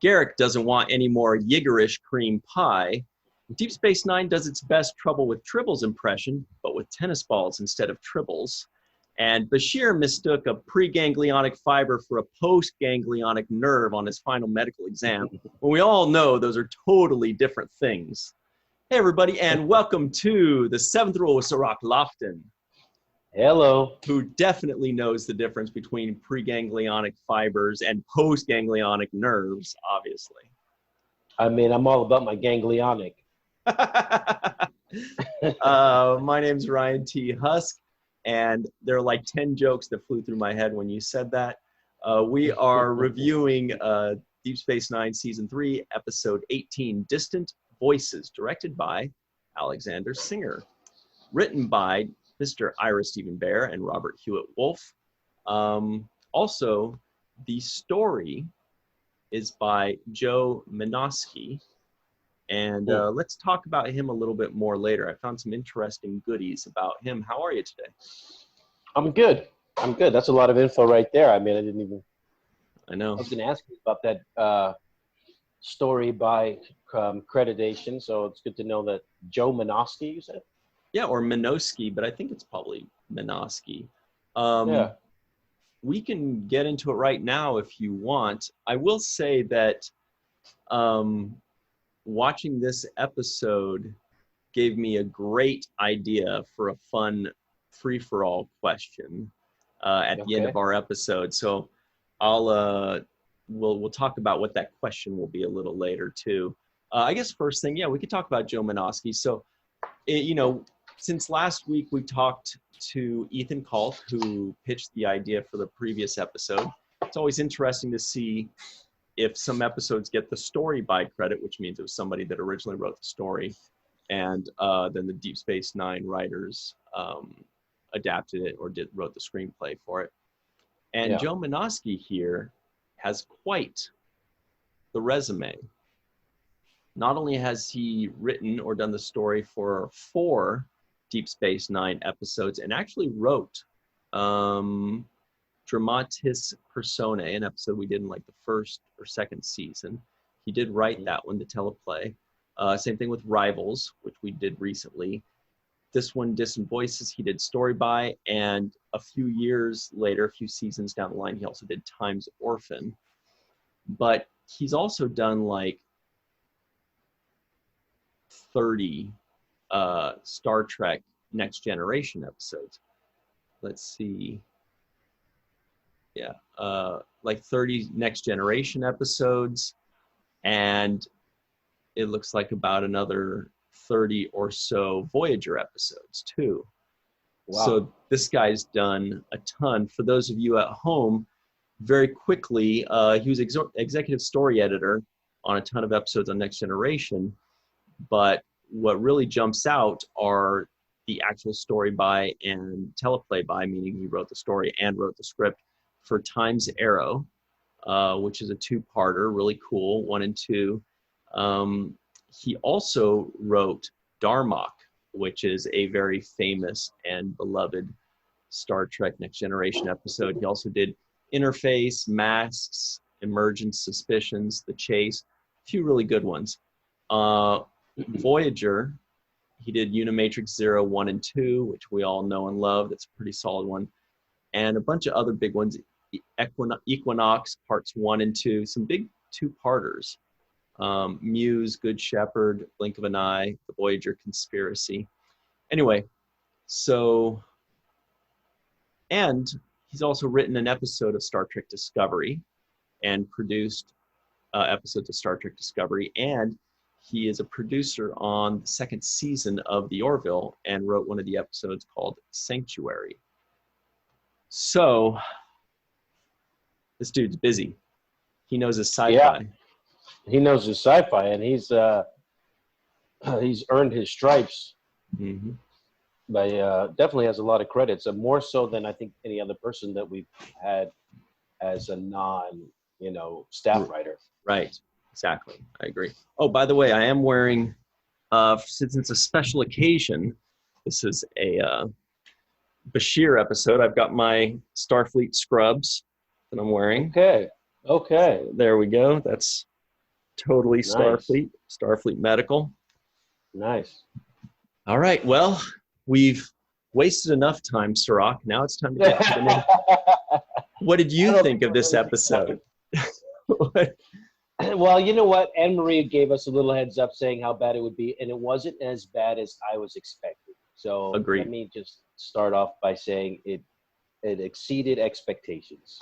Garrick doesn't want any more Yiggerish cream pie. Deep Space Nine does its best trouble with Tribble's impression, but with tennis balls instead of tribbles. And Bashir mistook a preganglionic fiber for a postganglionic nerve on his final medical exam. Well, we all know those are totally different things. Hey, everybody, and welcome to the Seventh Rule with Cirroc Lofton. Hello. Who definitely knows the difference between preganglionic fibers and postganglionic nerves, obviously. I mean, I'm all about my ganglionic. My name's Ryan T. Husk, and there are like 10 jokes that flew through my head when you said that. We are reviewing Deep Space Nine Season 3, Episode 18, Distant Voices, directed by Alexander Singer. Written by Mr. Ira Stephen Bear and Robert Hewitt Wolf. Also, the story is by Joe Menosky. And let's talk about him a little bit more later. I found some interesting goodies about him. How are you today? I'm good. That's a lot of info right there. I mean, I know. I was going to ask you about that story by accreditation. So it's good to know that Joe Menosky, you said? Yeah, or Menosky, but I think it's probably Menosky. Yeah. We can get into it right now if you want. I will say that watching this episode gave me a great idea for a fun free-for-all question at the end of our episode. So we'll talk about what that question will be a little later too. I guess first thing, we could talk about Joe Menosky. So, since last week we talked to Ethan Kalk, who pitched the idea for the previous episode. It's always interesting to see if some episodes get the story by credit, which means it was somebody that originally wrote the story, and then the Deep Space Nine writers adapted it or wrote the screenplay for it. And Joe Menosky here has quite the resume. Not only has he written or done the story for 4 Deep Space Nine episodes, and actually wrote Dramatis Personae, an episode we did in like the first or second season. He did write that one, the teleplay. Same thing with Rivals, which we did recently. This one, Distant Voices, he did story by, and a few years later, a few seasons down the line, he also did Time's Orphan. But he's also done like 30 Star Trek Next Generation episodes. Let's see. Like 30 Next Generation episodes, and it looks like about another 30 or so Voyager episodes too. Wow. So this guy's done a ton. For those of you at home, very quickly, he was executive story editor on a ton of episodes on Next Generation, but what really jumps out are the actual story by and teleplay by, meaning he wrote the story and wrote the script for Time's Arrow, which is a 2-parter, really cool, 1 and 2. He also wrote Darmok, which is a very famous and beloved Star Trek Next Generation episode. He also did Interface, Masks, Emergence, Suspicions, The Chase, a few really good ones. Voyager, he did Unimatrix 0, 1, and 2, which we all know and love. That's a pretty solid one. And a bunch of other big ones. Equinox, parts 1 and 2, some big 2-parters. Muse, Good Shepherd, Blink of an Eye, The Voyager Conspiracy. Anyway, and he's also written an episode of Star Trek Discovery and produced episodes of Star Trek Discovery, and he is a producer on the 2nd season of The Orville and wrote one of the episodes called Sanctuary. So, this dude's busy. He knows his sci-fi. Yeah, he knows his sci-fi, and he's earned his stripes. Mm-hmm. But definitely has a lot of credits, and more so than I think any other person that we've had as a staff writer. Right. Exactly. I agree. Oh, by the way, I am wearing, since it's a special occasion, this is a Bashir episode. I've got my Starfleet scrubs that I'm wearing. Okay. So there we go. That's Totally Nice. Starfleet Medical. Nice. All right. Well, we've wasted enough time, Cirroc. Now it's time to get to the name. What did you think of this episode? Well, you know what? Anne Marie gave us a little heads up saying how bad it would be, and it wasn't as bad as I was expecting. So Agreed. let me just start off by saying it exceeded expectations.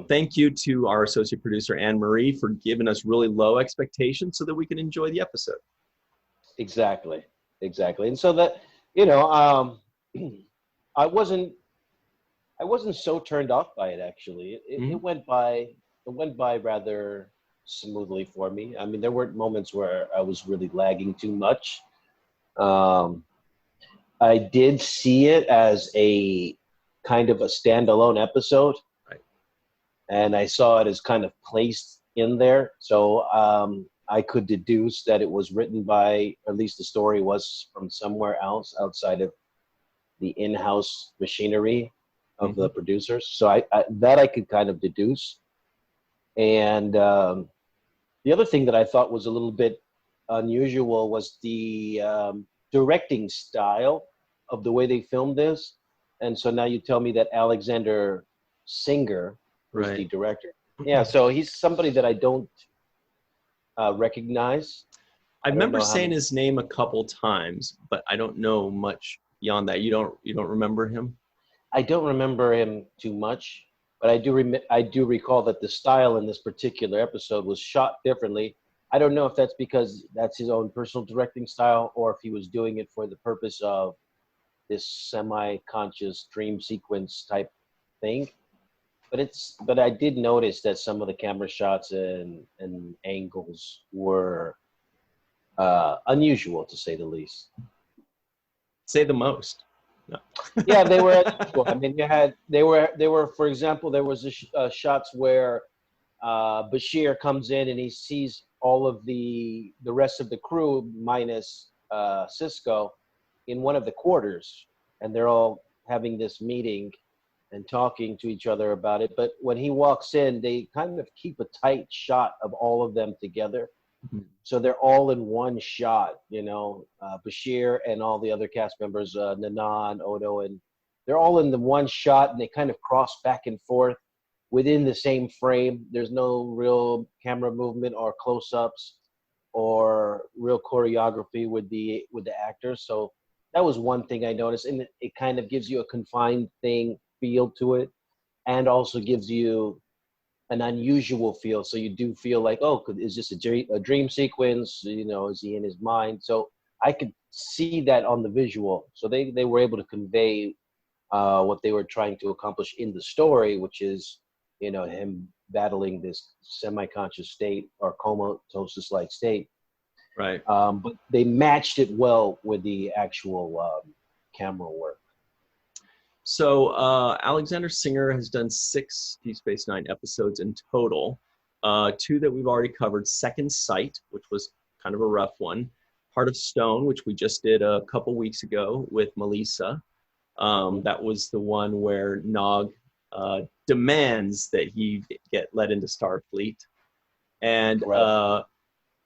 Thank you to our associate producer, Anne Marie, for giving us really low expectations so that we can enjoy the episode. Exactly. And so that, I wasn't so turned off by it, actually. It went by rather smoothly for me. I mean, there weren't moments where I was really lagging too much. I did see it as a kind of a standalone episode. Right. And I saw it as kind of placed in there. So I could deduce that it was written by, or at least the story was from somewhere else outside of the in-house machinery of the producers. So I could kind of deduce. And the other thing that I thought was a little bit unusual was the directing style of the way they filmed this. And so now you tell me that Alexander Singer was the director. Yeah, so he's somebody that I don't recognize. I remember saying his name a couple times, but I don't know much beyond that. You don't remember him? I don't remember him too much, but I do recall that the style in this particular episode was shot differently. I don't know if that's because that's his own personal directing style or if he was doing it for the purpose of this semi-conscious dream sequence type thing. But I did notice that some of the camera shots and angles were unusual, to say the least. Say the most. No. Yeah, they were unusual. I mean, they were. For example, there was shots where Bashir comes in and he sees all of the rest of the crew minus Sisko in one of the quarters, and they're all having this meeting and talking to each other about it. But when he walks in, they kind of keep a tight shot of all of them together. Mm-hmm. So they're all in one shot, Bashir and all the other cast members, Nanan, Odo, and they're all in the one shot, and they kind of cross back and forth within the same frame. There's no real camera movement or close-ups or real choreography with the actors. So that was one thing I noticed, and it kind of gives you a confined feel to it, and also gives you an unusual feel. So you do feel like, oh, is this a dream sequence? Is he in his mind? So I could see that on the visual. So they were able to convey what they were trying to accomplish in the story, which is, him battling this semi-conscious state or comatose-like state. Right. But they matched it well with the actual camera work. So Alexander Singer has done 6 Deep Space Nine episodes in total. 2 that we've already covered: Second Sight, which was kind of a rough one; Heart of Stone, which we just did a couple weeks ago with Melissa. That was the one where Nog demands that he get let into Starfleet. And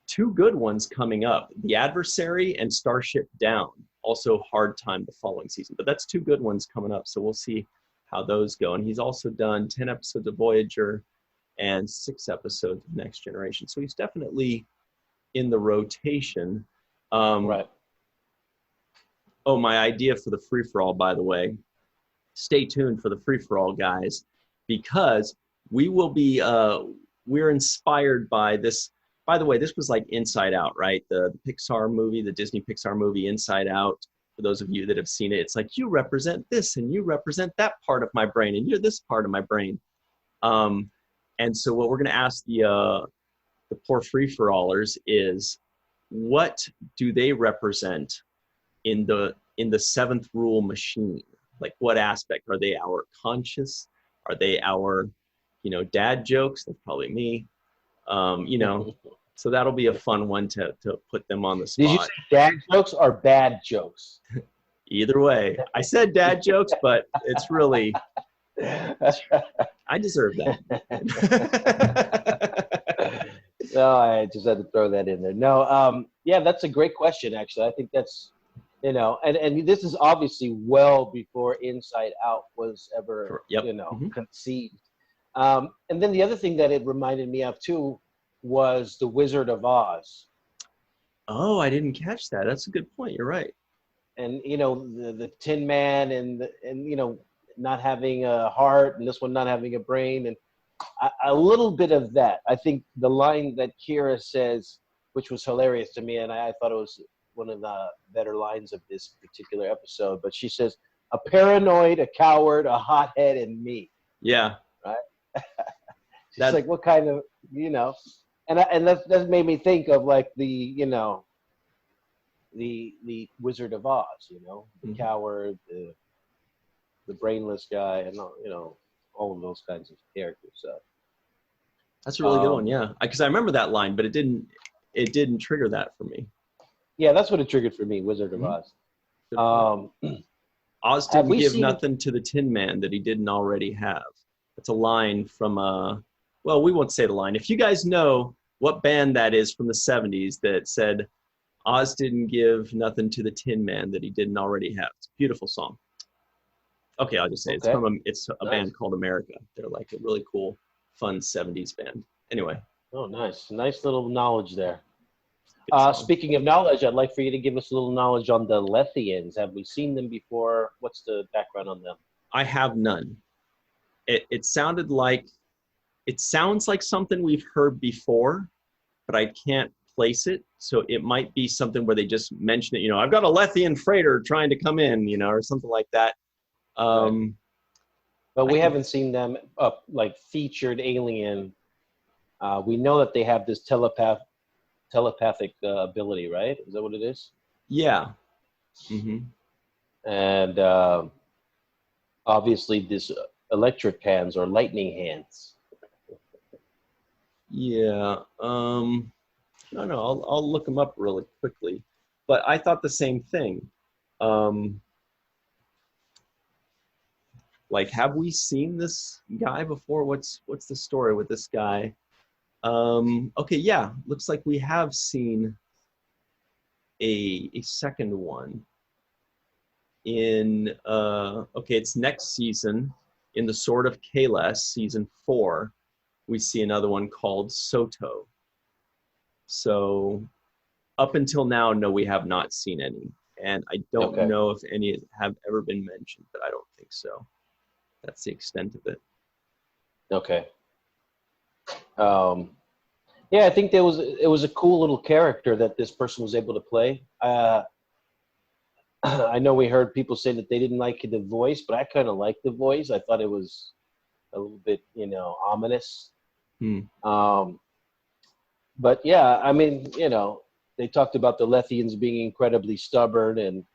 2 good ones coming up: The Adversary and Starship Down. Also Hard Time the following season. But that's 2 good ones coming up, so we'll see how those go. And he's also done 10 episodes of Voyager and 6 episodes of Next Generation. So he's definitely in the rotation. Right. Oh, my idea for the free-for-all, by the way. Stay tuned for the free-for-all, guys, because we will be, we're inspired by this. By the way, this was like Inside Out, right? The Pixar movie, the Disney Pixar movie, Inside Out. For those of you that have seen it, it's like, you represent this and you represent that part of my brain and you're this part of my brain. And so what we're going to ask the poor free-for-allers is, what do they represent in the 7th rule machine? Like, what aspect? Are they our conscious? Are they our, dad jokes? That's probably me. So that'll be a fun one to put them on the spot. Did you say dad jokes or bad jokes? Either way. I said dad jokes, but it's really, I deserve that. No, I just had to throw that in there. No, yeah, that's a great question. Actually, I think that's, and this is obviously well before Inside Out was ever, Yep. conceived. And then the other thing that it reminded me of too was The Wizard of Oz. Oh, I didn't catch that. That's a good point. You're right. And the Tin Man and not having a heart, and this one not having a brain, and a little bit of that. I think the line that Kira says, which was hilarious to me, and I thought it was one of the better lines of this particular episode, but she says, "A paranoid, a coward, a hothead, and me." Yeah. Right. She's like, what kind of, and that made me think of like the Wizard of Oz, the coward, the brainless guy, and all of those kinds of characters. So that's a really good one, yeah. Because I remember that line, but it didn't trigger that for me. Yeah, that's what it triggered for me, Wizard of Oz. Oz didn't give nothing to the Tin Man that he didn't already have. That's a line from well, we won't say the line. If you guys know what band that is from the 70s that said Oz didn't give nothing to the Tin Man that he didn't already have. It's a beautiful song. Okay, I'll just say it's a band called America. They're like a really cool, fun 70s band. Anyway. Oh, nice. Nice little knowledge there. Speaking of knowledge, I'd like for you to give us a little knowledge on the Lethians. Have we seen them before? What's the background on them? I have none. It sounds like something we've heard before, but I can't place it. So it might be something where they just mention it, I've got a Lethian freighter trying to come in, or something like that. Right. But we haven't seen them like featured alien. We know that they have this telepathic ability, right? Is that what it is? Yeah. Mm-hmm. And obviously this electric hands or lightning hands. Yeah. No, I'll look them up really quickly. But I thought the same thing. Like, have we seen this guy before? What's the story with this guy? Okay, yeah. Looks like we have seen a second one in it's next season in the Sword of Kalas, season 4. We see another one called Soto. So up until now, no, we have not seen any. And I don't know if any have ever been mentioned, but I don't think so. That's the extent of it. Okay. Yeah, I think it was a cool little character that this person was able to play. I know we heard people say that they didn't like the voice, but I kind of liked the voice. I thought it was a little bit, ominous. But yeah, I mean, they talked about the Lethians being incredibly stubborn, and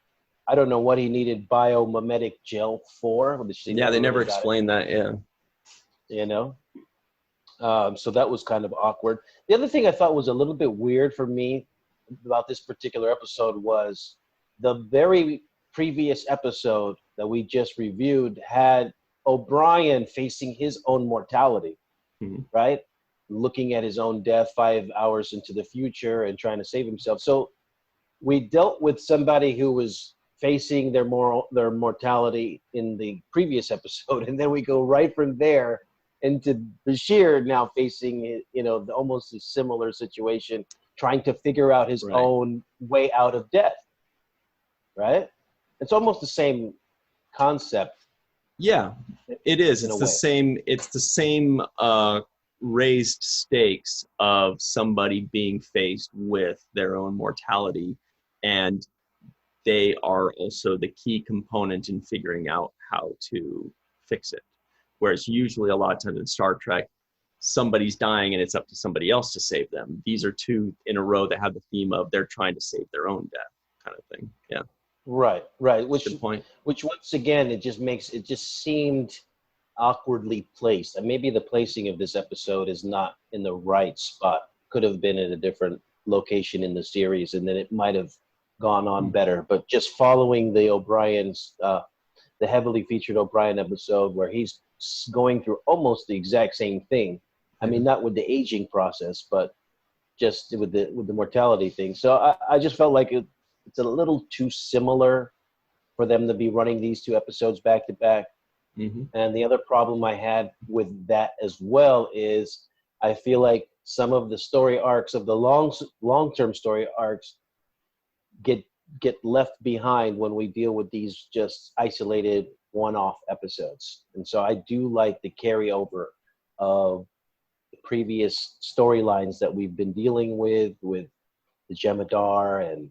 I don't know what he needed biomimetic gel for. They never explained that, yeah. So that was kind of awkward. The other thing I thought was a little bit weird for me about this particular episode was the very previous episode that we just reviewed had O'Brien facing his own mortality, right? Looking at his own death 5 hours into the future and trying to save himself. So we dealt with somebody who was facing their mortality in the previous episode, and then we go right from there into Bashir now facing, almost a similar situation, trying to figure out his own way out of death, right? It's almost the same concept. Yeah, it is. It's the same raised stakes of somebody being faced with their own mortality, and they are also the key component in figuring out how to fix it. Whereas usually a lot of times in Star Trek, somebody's dying and it's up to somebody else to save them. These are two in a row that have the theme of they're trying to save their own death kind of thing. Yeah. Right. Good point. Which once again, it just seemed awkwardly placed. And maybe the placing of this episode is not in the right spot. Could have been at a different location in the series, and then it might have gone on better. But just following the O'Brien's, the heavily featured O'Brien episode where he's going through almost the exact same thing. I mean, not with the aging process, but just with the mortality thing. So I just felt like it's a little too similar for them to be running these two episodes back to back. Mm-hmm. And the other problem I had with that as well is I feel like some of the story arcs of the long-term story arcs get left behind when we deal with these just isolated one-off episodes. And so I do like the carryover of the previous storylines that we've been dealing with the Jemadar and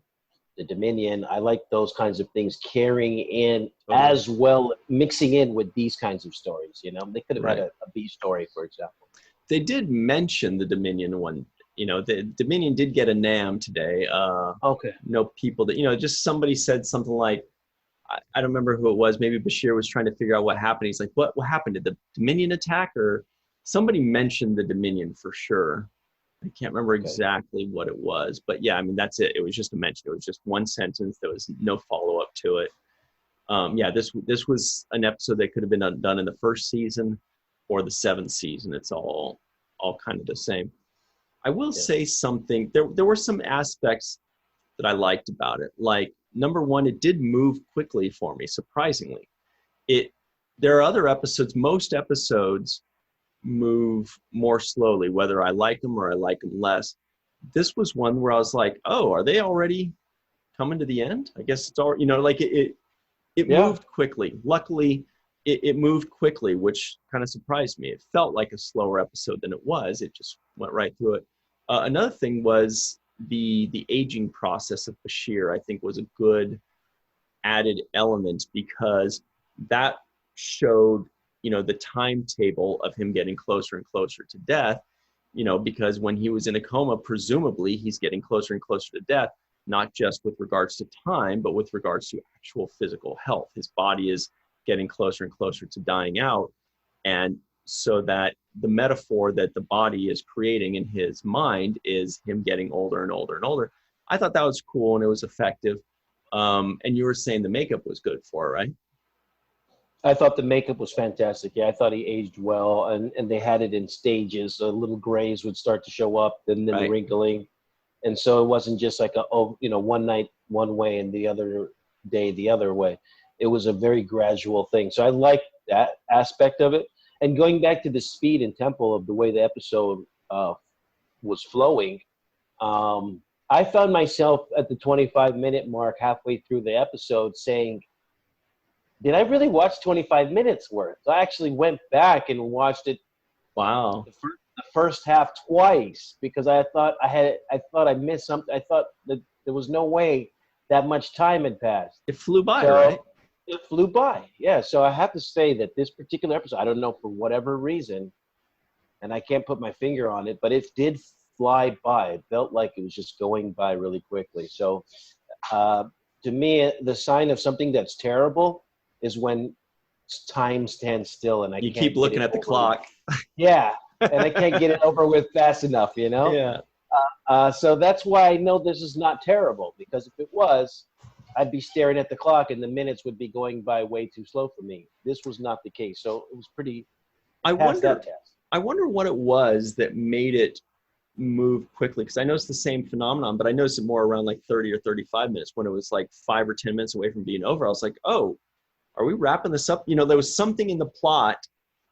the Dominion. I like those kinds of things carrying in as well, mixing in with these kinds of stories. You know, they could have had a B story, for example. They did mention the Dominion one. You know, the Dominion did get a NAM today. Okay. No people that, you know, just somebody said something like, I don't remember who it was. Maybe Bashir was trying to figure out what happened. He's like, what happened? Did the Dominion attack? Or somebody mentioned the Dominion for sure. I can't remember exactly what it was. But yeah, I mean, that's it. It was just a mention. It was just one sentence. There was no follow-up to it. Yeah, this was an episode that could have been done in the first season or the 7th season. It's all kind of the same. I will say something. There were some aspects that I liked about it. Like, number one, it did move quickly for me, surprisingly. There are other episodes, most episodes move more slowly, whether I like them or I like them less. This was one where I was like, oh, are they already coming to the end? I guess it's all, you know, like it moved quickly. Luckily, it moved quickly, which kind of surprised me. It felt like a slower episode than it was. It just went right through it. Another thing was the aging process of Bashir, I think, was a good added element, because that showed, you know, the timetable of him getting closer and closer to death, you know, because when he was in a coma, presumably he's getting closer and closer to death, not just with regards to time, but with regards to actual physical health. His body is getting closer and closer to dying out. And so that the metaphor that the body is creating in his mind is him getting older and older and older. I thought that was cool and it was effective. And you were saying the makeup was good for it, right? I thought the makeup was fantastic. Yeah, I thought he aged well, and they had it in stages. So little grays would start to show up, then the wrinkling. And so it wasn't just like one night one way and the other day the other way. It was a very gradual thing. So I liked that aspect of it. And going back to the speed and tempo of the way the episode was flowing, I found myself at the 25-minute mark halfway through the episode saying, did I really watch 25 minutes worth? So I actually went back and watched it. Wow. The first half twice, because I thought I missed something. I thought that there was no way that much time had passed. It flew by, right? It flew by, yeah. So I have to say that this particular episode, I don't know, for whatever reason, and I can't put my finger on it, but it did fly by. It felt like it was just going by really quickly. So to me, the sign of something that's terrible is when time stands still and you keep looking at the clock. Yeah, and I can't get it over with fast enough, you know? Yeah. So that's why I know this is not terrible, because if it was, I'd be staring at the clock and the minutes would be going by way too slow for me. This was not the case. So it was pretty past that test. I wonder what it was that made it move quickly, because I noticed the same phenomenon, but I noticed it more around like 30 or 35 minutes when it was like 5 or 10 minutes away from being over. I was like, oh, are we wrapping this up? You know, there was something in the plot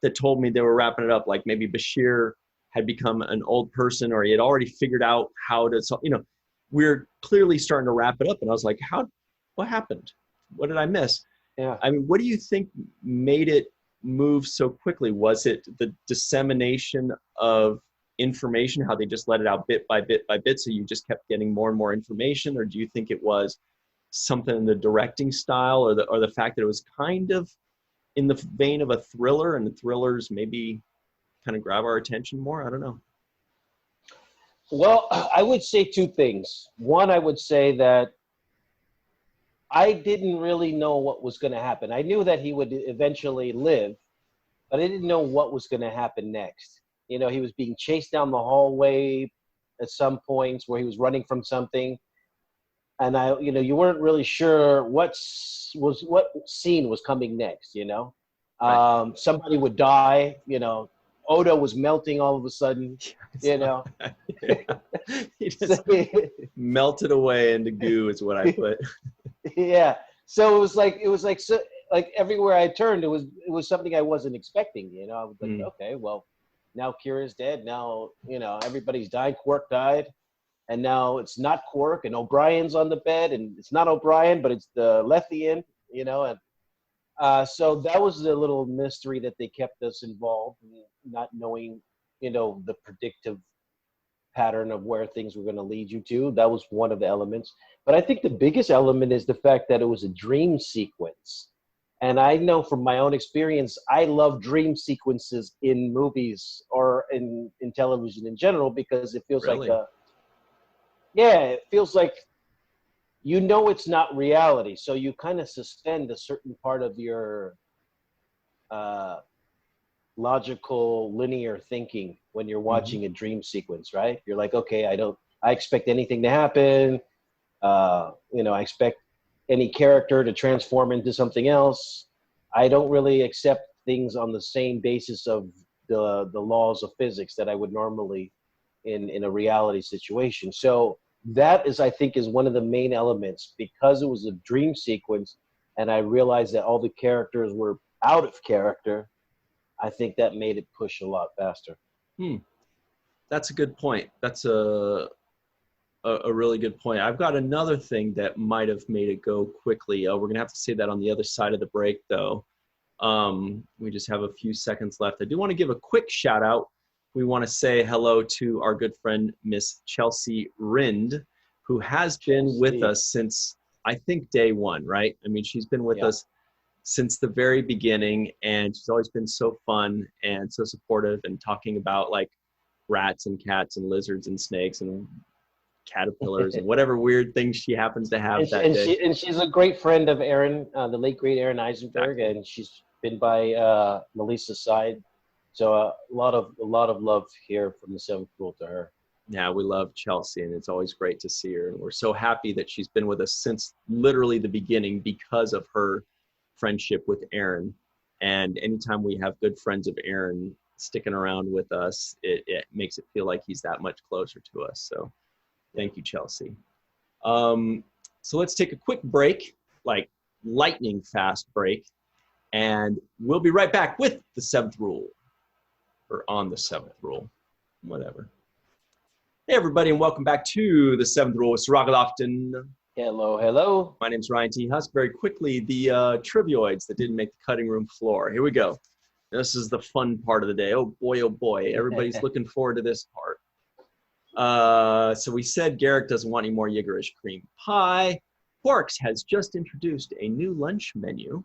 that told me they were wrapping it up, like maybe Bashir had become an old person, or he had already figured out how to, you know, we're clearly starting to wrap it up. And I was like, what happened? What did I miss? Yeah. I mean, what do you think made it move so quickly? Was it the dissemination of information, how they just let it out bit by bit by bit, so you just kept getting more and more information? Or do you think it was something in the directing style, or the fact that it was kind of in the vein of a thriller, and the thrillers maybe kind of grab our attention more? I don't know. Well, I would say two things. One, I would say that I didn't really know what was going to happen. I knew that he would eventually live, but I didn't know what was going to happen next. You know, he was being chased down the hallway at some points where he was running from something. And you weren't really sure what scene was coming next, you know. Right. Somebody would die, you know, Odo was melting all of a sudden, you know. He just melted away into goo is what I put. Yeah. So it was like so, like everywhere I turned, it was something I wasn't expecting. You know, I was like, okay, well, now Kira's dead. Now, you know, everybody's died. Quark died, and now it's not Quark, and O'Brien's on the bed, and it's not O'Brien, but it's the Lethian. You know, and so that was the little mystery that they kept us involved, not knowing, you know, the predictive pattern of where things were going to lead you to. That was one of the elements. But I think the biggest element is the fact that it was a dream sequence. And I know from my own experience, I love dream sequences in movies or in television in general, because it feels Really? it feels like, you know, it's not reality. So you kind of suspend a certain part of your logical linear thinking when you're watching a dream sequence, right? You're like, okay, I expect anything to happen. You know, I expect any character to transform into something else. I don't really accept things on the same basis of the laws of physics that I would normally in a reality situation. So that is, I think, is one of the main elements, because it was a dream sequence and I realized that all the characters were out of character. I think that made it push a lot faster. That's a good point. That's a really good point. I've got another thing that might have made it go quickly. We're going to have to say that on the other side of the break, though. We just have a few seconds left. I do want to give a quick shout out. We want to say hello to our good friend, Miss Chelsea Rind, who has been with us since, I think, day one, right? I mean, she's been with us since the very beginning, and she's always been so fun and so supportive, and talking about like rats and cats and lizards and snakes and caterpillars and whatever weird things she happens to have day. And she's a great friend of Aaron, the late great Aaron Eisenberg, and she's been by Melissa's side. So a lot of love here from the Seventh Rule to her. Yeah, we love Chelsea, and it's always great to see her. And we're so happy that she's been with us since literally the beginning because of her friendship with Aaron. And anytime we have good friends of Aaron sticking around with us, it makes it feel like he's that much closer to us. So thank you, Chelsea. So let's take a quick break, like lightning fast break, and we'll be right back with the Seventh Rule, or on the Seventh Rule, whatever. Hey everybody, and welcome back to the Seventh Rule with Cirroc Lofton. Hello, hello. My name's Ryan T. Husk. Very quickly, the trivioids that didn't make the cutting room floor. Here we go. This is the fun part of the day. Oh boy, everybody's looking forward to this part. So we said Garrick doesn't want any more Yiggerish cream pie. Quarks has just introduced a new lunch menu.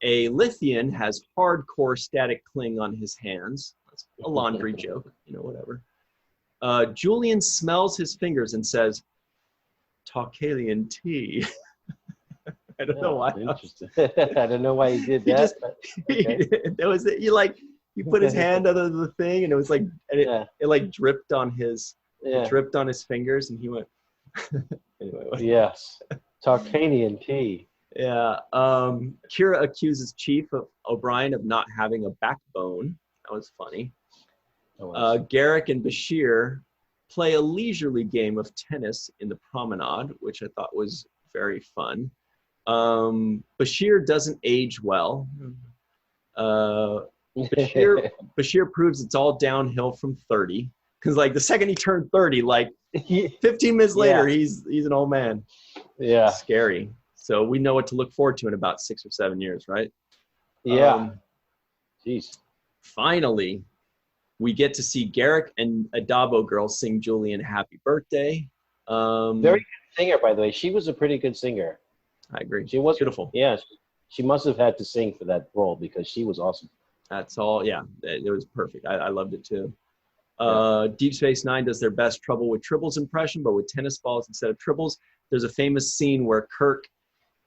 A Lithian has hardcore static cling on his hands. That's a laundry joke, you know, whatever. Julian smells his fingers and says, Taucalian tea. I don't know why. Interesting. I don't know why he did that. He put his hand under the thing, and it was like, and it like dripped on his fingers, and he went. Anyway. Yes, Taucalian tea. Yeah. Kira accuses Chief of O'Brien of not having a backbone. That was funny. Garrick and Bashir play a leisurely game of tennis in the promenade, which I thought was very fun. Bashir doesn't age well. Bashir proves it's all downhill from 30. Because like the second he turned 30, like 15 minutes later, he's an old man. Yeah. Scary. So we know what to look forward to in about 6 or 7 years, right? Yeah. Jeez. Finally, we get to see Garrick and a Dabo girl sing Julian happy birthday. Very good singer, by the way. She was a pretty good singer. I agree. She was beautiful. Yeah, she must have had to sing for that role because she was awesome. That's all. Yeah, it was perfect. I loved it too. Deep Space Nine does their best Trouble with Tribbles impression, but with tennis balls instead of tribbles. There's a famous scene where Kirk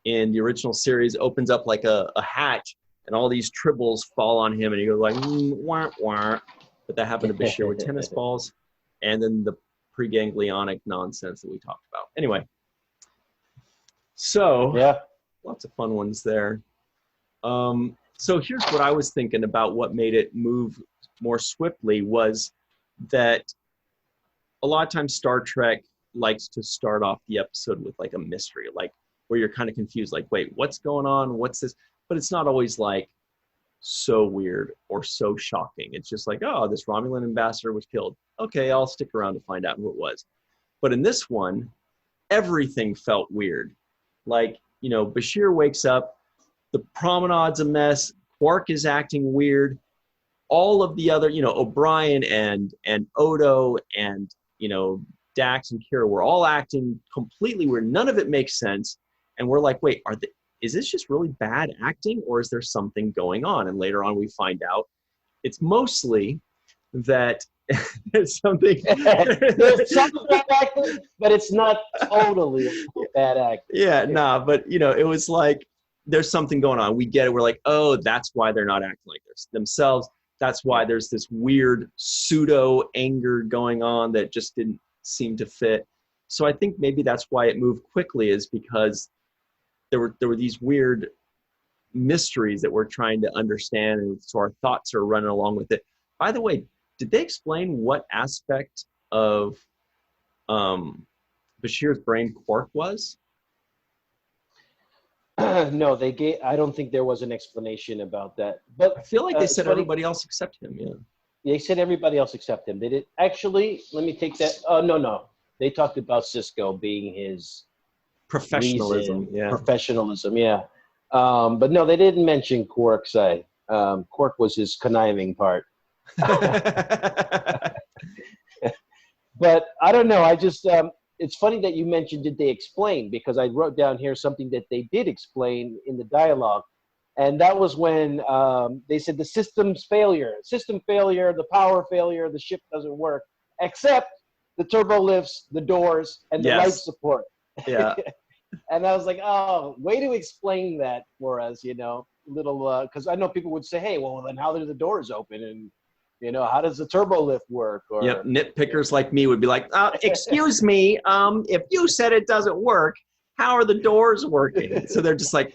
in the original series opens up like a hatch, and all these tribbles fall on him, and he goes like, wah, wah. But that happened to Bashir with tennis balls, and then the preganglionic nonsense that we talked about. Anyway, so lots of fun ones there. So here's what I was thinking about what made it move more swiftly was that a lot of times Star Trek likes to start off the episode with like a mystery, like where you're kind of confused, like, wait, what's going on? What's this? But it's not always like so weird or so shocking. It's just like, oh, this Romulan ambassador was killed. Okay, I'll stick around to find out who it was. But in this one, everything felt weird. Like, you know, Bashir wakes up, the promenade's a mess, Quark is acting weird, all of the other, you know, O'Brien and Odo and, you know, Dax and Kira were all acting completely weird. None of it makes sense. And we're like, wait, is this just really bad acting, or is there something going on? And later on we find out it's mostly that there's something. There's some bad acting, but it's not totally bad acting. Yeah, nah, but you know, it was like there's something going on. We get it. We're like, oh, that's why they're not acting like this themselves. That's why there's this weird pseudo anger going on that just didn't seem to fit. So I think maybe that's why it moved quickly, is because there were these weird mysteries that we're trying to understand, and so our thoughts are running along with it. By the way, did they explain what aspect of Bashir's brain Quark was? No, I don't think there was an explanation about that. But I feel like they said everybody else except him. Yeah. They said everybody else except him. They did actually. Let me take that. Oh no. They talked about Sisko being his professionalism. reason, yeah. Professionalism. Yeah. But no, they didn't mention Quark's side. Quark was his conniving part. But I don't know. I just it's funny that you mentioned did they explain, because I wrote down here something that they did explain in the dialogue, and that was when they said the system failure, the power failure, the ship doesn't work except the turbo lifts, the doors, and the life support. Yeah. And I was like, oh, way to explain that for us, you know, little, because I know people would say, hey, well, then how do the doors open? And, you know, how does the turbo lift work? Or, yep, nitpickers like me would be like, excuse me, if you said it doesn't work, how are the doors working? So they're just like,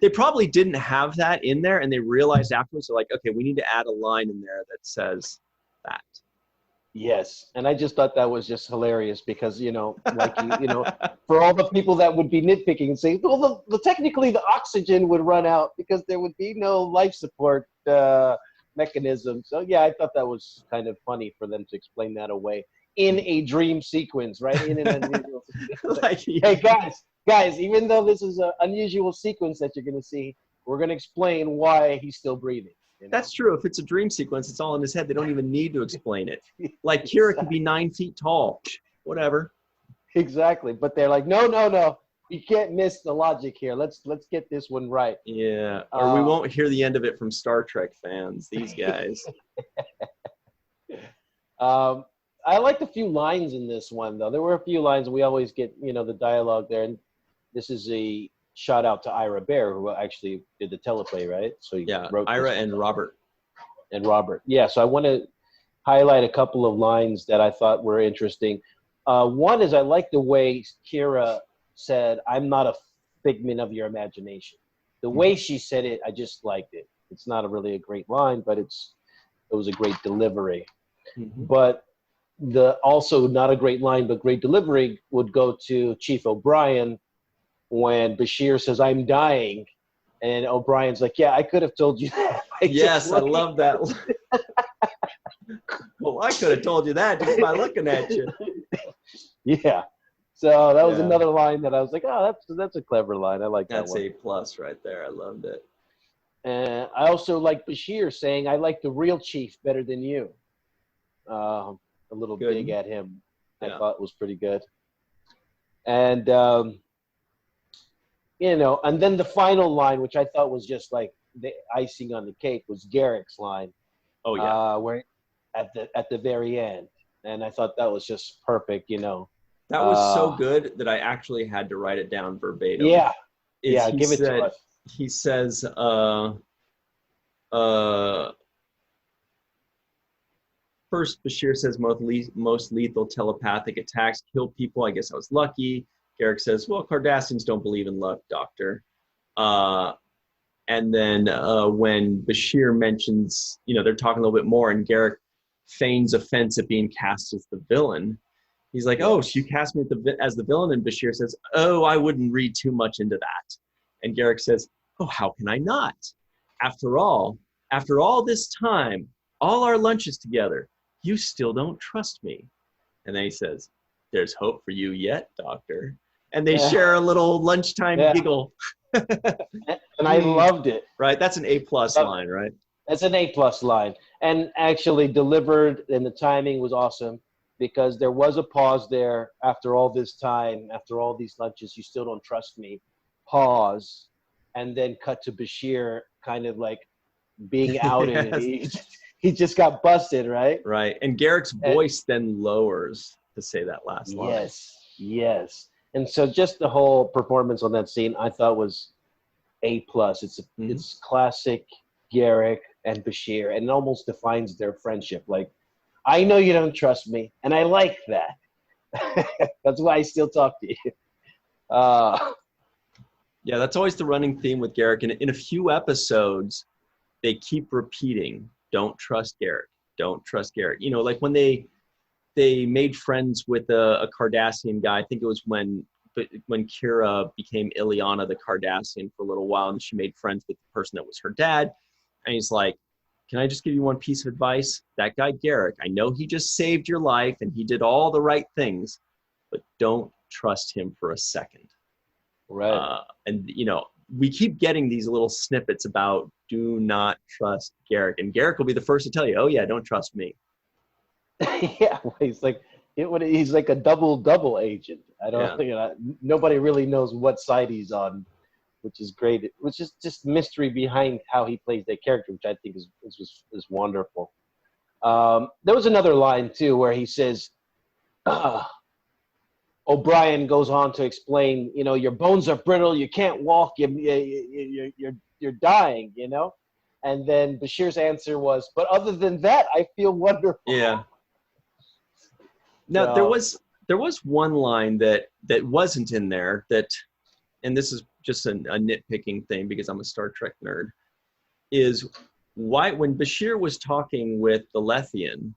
they probably didn't have that in there, and they realized afterwards, they're like, okay, we need to add a line in there that says that. Yes, and I just thought that was just hilarious because, you know, like, you know, for all the people that would be nitpicking and say, well, technically the oxygen would run out because there would be no life support mechanism. So, yeah, I thought that was kind of funny for them to explain that away in a dream sequence, right? In an unusual sequence. Like, hey, guys, even though this is an unusual sequence that you're going to see, we're going to explain why he's still breathing. You know? That's true. If it's a dream sequence, it's all in his head. They don't even need to explain it. Like Kira could be 9 feet tall. Whatever. Exactly. But they're like, no. You can't miss the logic here. Let's get this one right. Yeah. Or we won't hear the end of it from Star Trek fans. These guys. I liked a few lines in this one, though. There were a few lines. We always get, you know, the dialogue there. And this is a shout out to Ira Bear, who actually did the teleplay, right? So yeah, Ira and Robert. Yeah, so I want to highlight a couple of lines that I thought were interesting. One is I like the way Kira said, "I'm not a figment of your imagination." The way she said it, I just liked it. It's not really a great line, but it was a great delivery. Mm-hmm. But also not a great line, but great delivery would go to Chief O'Brien when Bashir says, "I'm dying," and O'Brien's like, "Yeah, I could have told you that." Yes, I love that. Well, I could have told you that just by looking at you. Yeah. So that was another line that I was like, oh, that's a clever line. I like that one. That's A+ right there. I loved it. And I also like Bashir saying, "I like the real Chief better than you." A little good. Dig at him. I thought was pretty good. And you know, and then the final line, which I thought was just like the icing on the cake, was Garrick's line. Oh yeah. Where at the very end, and I thought that was just perfect. You know, that was so good that I actually had to write it down verbatim. Yeah. Give it to us. He says, first, Bashir says most lethal telepathic attacks kill people. I guess I was lucky. Garrick says, well, Cardassians don't believe in luck, Doctor. And then when Bashir mentions, they're talking a little bit more, and Garrick feigns offense at being cast as the villain. He's like, oh, so you cast me as the villain? And Bashir says, oh, I wouldn't read too much into that. And Garrick says, oh, how can I not? After all this time, all our lunches together, you still don't trust me. And then he says, there's hope for you yet, Doctor. And they share a little lunchtime giggle. And I loved it. Right? That's an A+ line, right? That's an A+ line. And actually delivered, and the timing was awesome, because there was a pause there after all this time, after all these lunches, you still don't trust me. Pause. And then cut to Bashir kind of like being outed. He just got busted, right? Right. And Garrick's voice then lowers to say that last line. Yes. And so just the whole performance on that scene, I thought was A+. It's classic Garrick and Bashir, and it almost defines their friendship. Like, I know you don't trust me, and I like that. That's why I still talk to you. Yeah, that's always the running theme with Garrick. And in a few episodes, they keep repeating, don't trust Garrick, don't trust Garrick. Like when they made friends with a Cardassian guy. I think it was when Kira became Ileana the Cardassian for a little while, and she made friends with the person that was her dad. And he's like, can I just give you one piece of advice? That guy Garrick, I know he just saved your life and he did all the right things, but don't trust him for a second. Right. And, we keep getting these little snippets about do not trust Garrick. And Garrick will be the first to tell you, oh, yeah, don't trust me. Yeah, he's like a double agent. I don't think nobody really knows what side he's on, which is great. Which is just mystery behind how he plays that character, which I think is wonderful. There was another line too where he says, O'Brien goes on to explain, your bones are brittle, you can't walk, you're dying, And then Bashir's answer was, but other than that, I feel wonderful. Yeah. Now, there was one line that wasn't in there and this is just a nitpicking thing because I'm a Star Trek nerd, is why when Bashir was talking with the Lethian,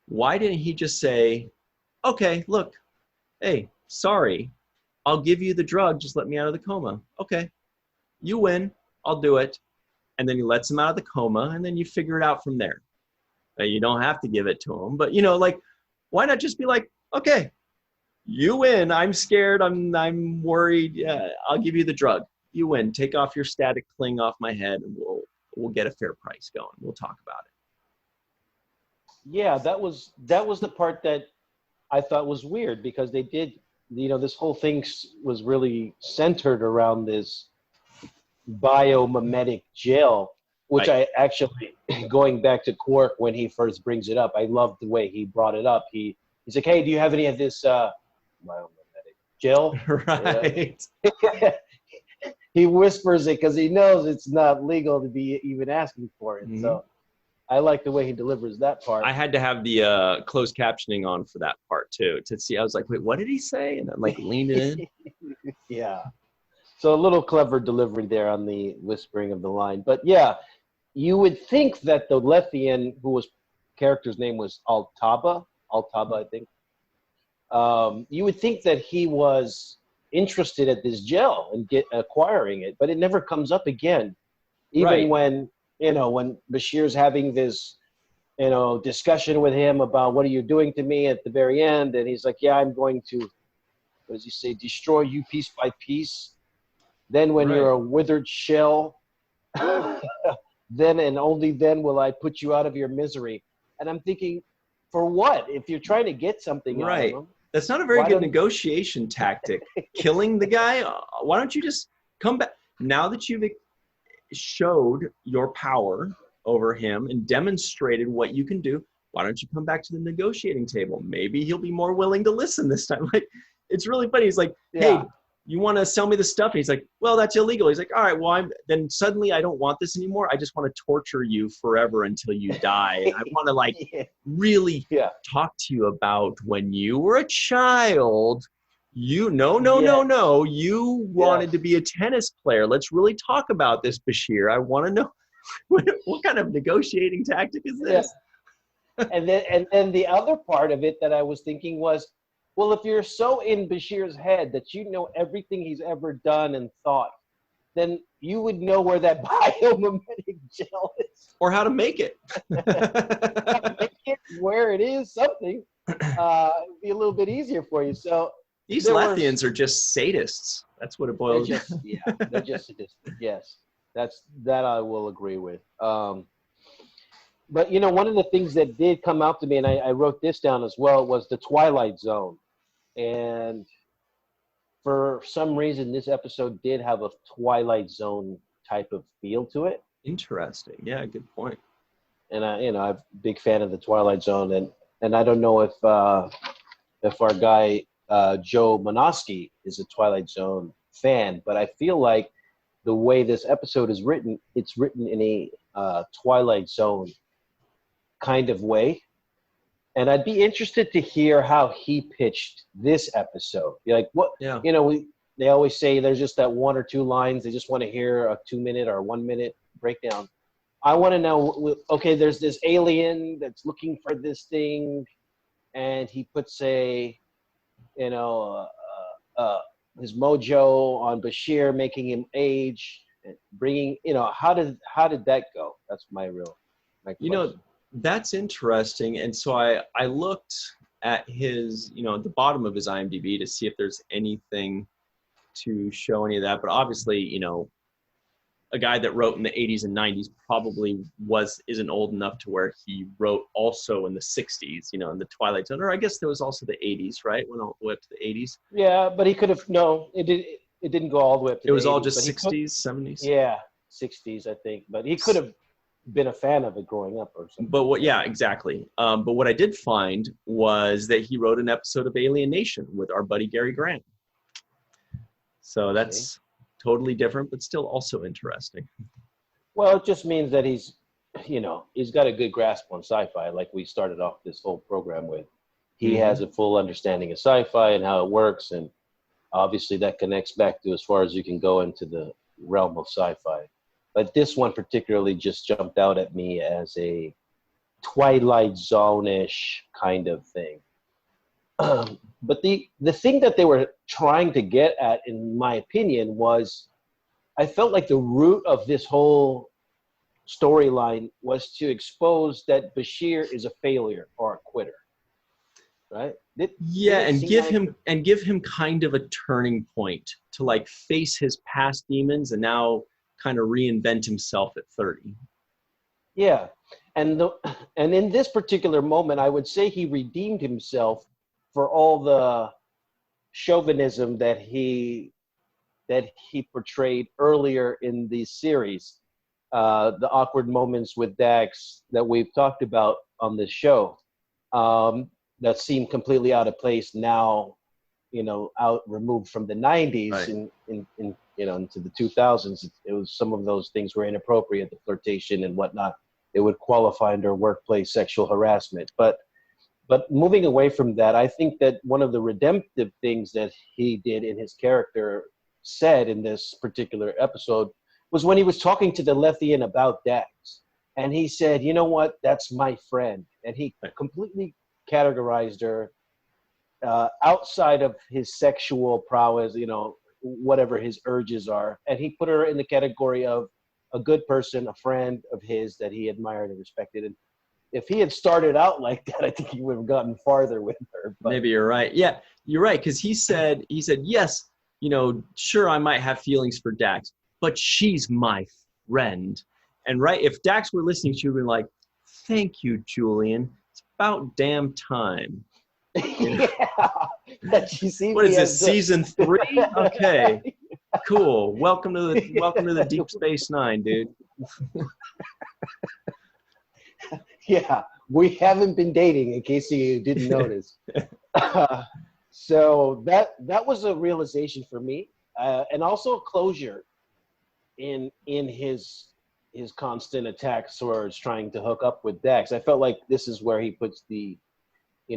why didn't he just say, okay, look, hey, sorry, I'll give you the drug, just let me out of the coma. Okay, you win, I'll do it. And then he lets him out of the coma, and then you figure it out from there. You don't have to give it to him, but why not just be like, okay, you win, I'm scared, I'm worried, yeah, I'll give you the drug. You win, take off your static cling off my head, and we'll get a fair price going. We'll talk about it. Yeah, that was the part that I thought was weird, because they did, this whole thing was really centered around this biomimetic gel, which I actually, going back to Quark when he first brings it up, I love the way he brought it up. He's like, hey, do you have any of this biomimetic gel? Right. He whispers it because he knows it's not legal to be even asking for it. Mm-hmm. So I like the way he delivers that part. I had to have the closed captioning on for that part too, to see. I was like, wait, what did he say? And I'm like leaning in. Yeah. So a little clever delivery there on the whispering of the line. But yeah, you would think that the Lethian, character's name was Altaba, I think. You would think that he was interested at this gel and acquiring it, but it never comes up again. Even when Bashir's having this, discussion with him about what are you doing to me at the very end, and he's like, yeah, I'm going to, what does he say, destroy you piece by piece. Then when you're a withered shell, then and only then will I put you out of your misery. And I'm thinking, for what? If you're trying to get something out of him. That's not a very good negotiation tactic. Killing the guy? Why don't you just come back? Now that you've showed your power over him and demonstrated what you can do, why don't you come back to the negotiating table? Maybe he'll be more willing to listen this time. Like, it's really funny. He's like, hey, you want to sell me the stuff? And he's like, well, that's illegal. He's like, all right, well, then suddenly I don't want this anymore. I just want to torture you forever until you die. And I want to really talk to you about when you were a child Yeah. no. You wanted to be a tennis player. Let's really talk about this, Bashir. I want to know what kind of negotiating tactic is Yeah. this? And then the other part of it that I was thinking was, well, if you're so in Bashir's head that you know everything he's ever done and thought, then you would know where that biomimetic gel is. Or how to make it. Make it where it is, something. It'd be a little bit easier for you. So These Lathians are just sadists. That's what it boils down to. yeah, they're just sadistic. Yes, that I will agree with. But one of the things that did come out to me, and I wrote this down as well, was the Twilight Zone. And for some reason, this episode did have a Twilight Zone type of feel to it. Interesting. Yeah, good point. And I'm a big fan of the Twilight Zone, and I don't know if our guy Joe Monosky is a Twilight Zone fan, but I feel like the way this episode is written, it's written in a Twilight Zone kind of way. And I'd be interested to hear how he pitched this episode. Like what, Yeah. They always say there's just that one or two lines. They just want to hear a 2-minute or 1 minute breakdown. I want to know, okay, there's this alien that's looking for this thing, and he puts his mojo on Bashir, making him age, and bringing, how did that go? That's my question. That's interesting. And so I looked at his, at the bottom of his IMDb to see if there's anything to show any of that. But obviously, a guy that wrote in the 80s and 90s probably isn't old enough to where he wrote also in the 60s, in the Twilight Zone. Or I guess there was also the 80s, right? Went all the way up to the 80s. Yeah, but he could have, it didn't go all the way up to the 80s. It was all just 60s, 70s? Yeah, 60s, I think. But he could have been a fan of it growing up or something. But yeah, exactly. But what I did find was that he wrote an episode of Alien Nation with our buddy Gary Grant. So that's totally different, but still also interesting. Well, it just means that he's got a good grasp on sci-fi, like we started off this whole program with. He has a full understanding of sci-fi and how it works, and obviously that connects back to as far as you can go into the realm of sci-fi. But this one particularly just jumped out at me as a Twilight Zone-ish kind of thing. But the thing that they were trying to get at, in my opinion, was I felt like the root of this whole storyline was to expose that Bashir is a failure or a quitter, right? And give him kind of a turning point to like face his past demons and now kind of reinvent himself at 30. Yeah, and in this particular moment, I would say he redeemed himself for all the chauvinism that he portrayed earlier in the series, the awkward moments with Dax that we've talked about on this show, that seem completely out of place now, out removed from the 90s, right, into the 2000s. It was, some of those things were inappropriate, the flirtation and whatnot. It would qualify under workplace sexual harassment. But moving away from that, I think that one of the redemptive things that he did in his character said in this particular episode was when he was talking to the Lethian about Dax. And he said, you know what, that's my friend. And he completely categorized her outside of his sexual prowess, whatever his urges are. And he put her in the category of a good person, a friend of his that he admired and respected. And if he had started out like that, I think he would have gotten farther with her. But maybe you're right. Yeah, you're right. Because he said, yes, sure, I might have feelings for Dax, but she's my friend. And right, if Dax were listening, she would be like, thank you, Julian. It's about damn time. Yeah. What is this, season 3? Okay, cool. Welcome to the Deep Space Nine, dude. Yeah, we haven't been dating, in case you didn't notice. So that was a realization for me, and also a closure in his constant attacks towards trying to hook up with Dax. I felt like this is where he puts the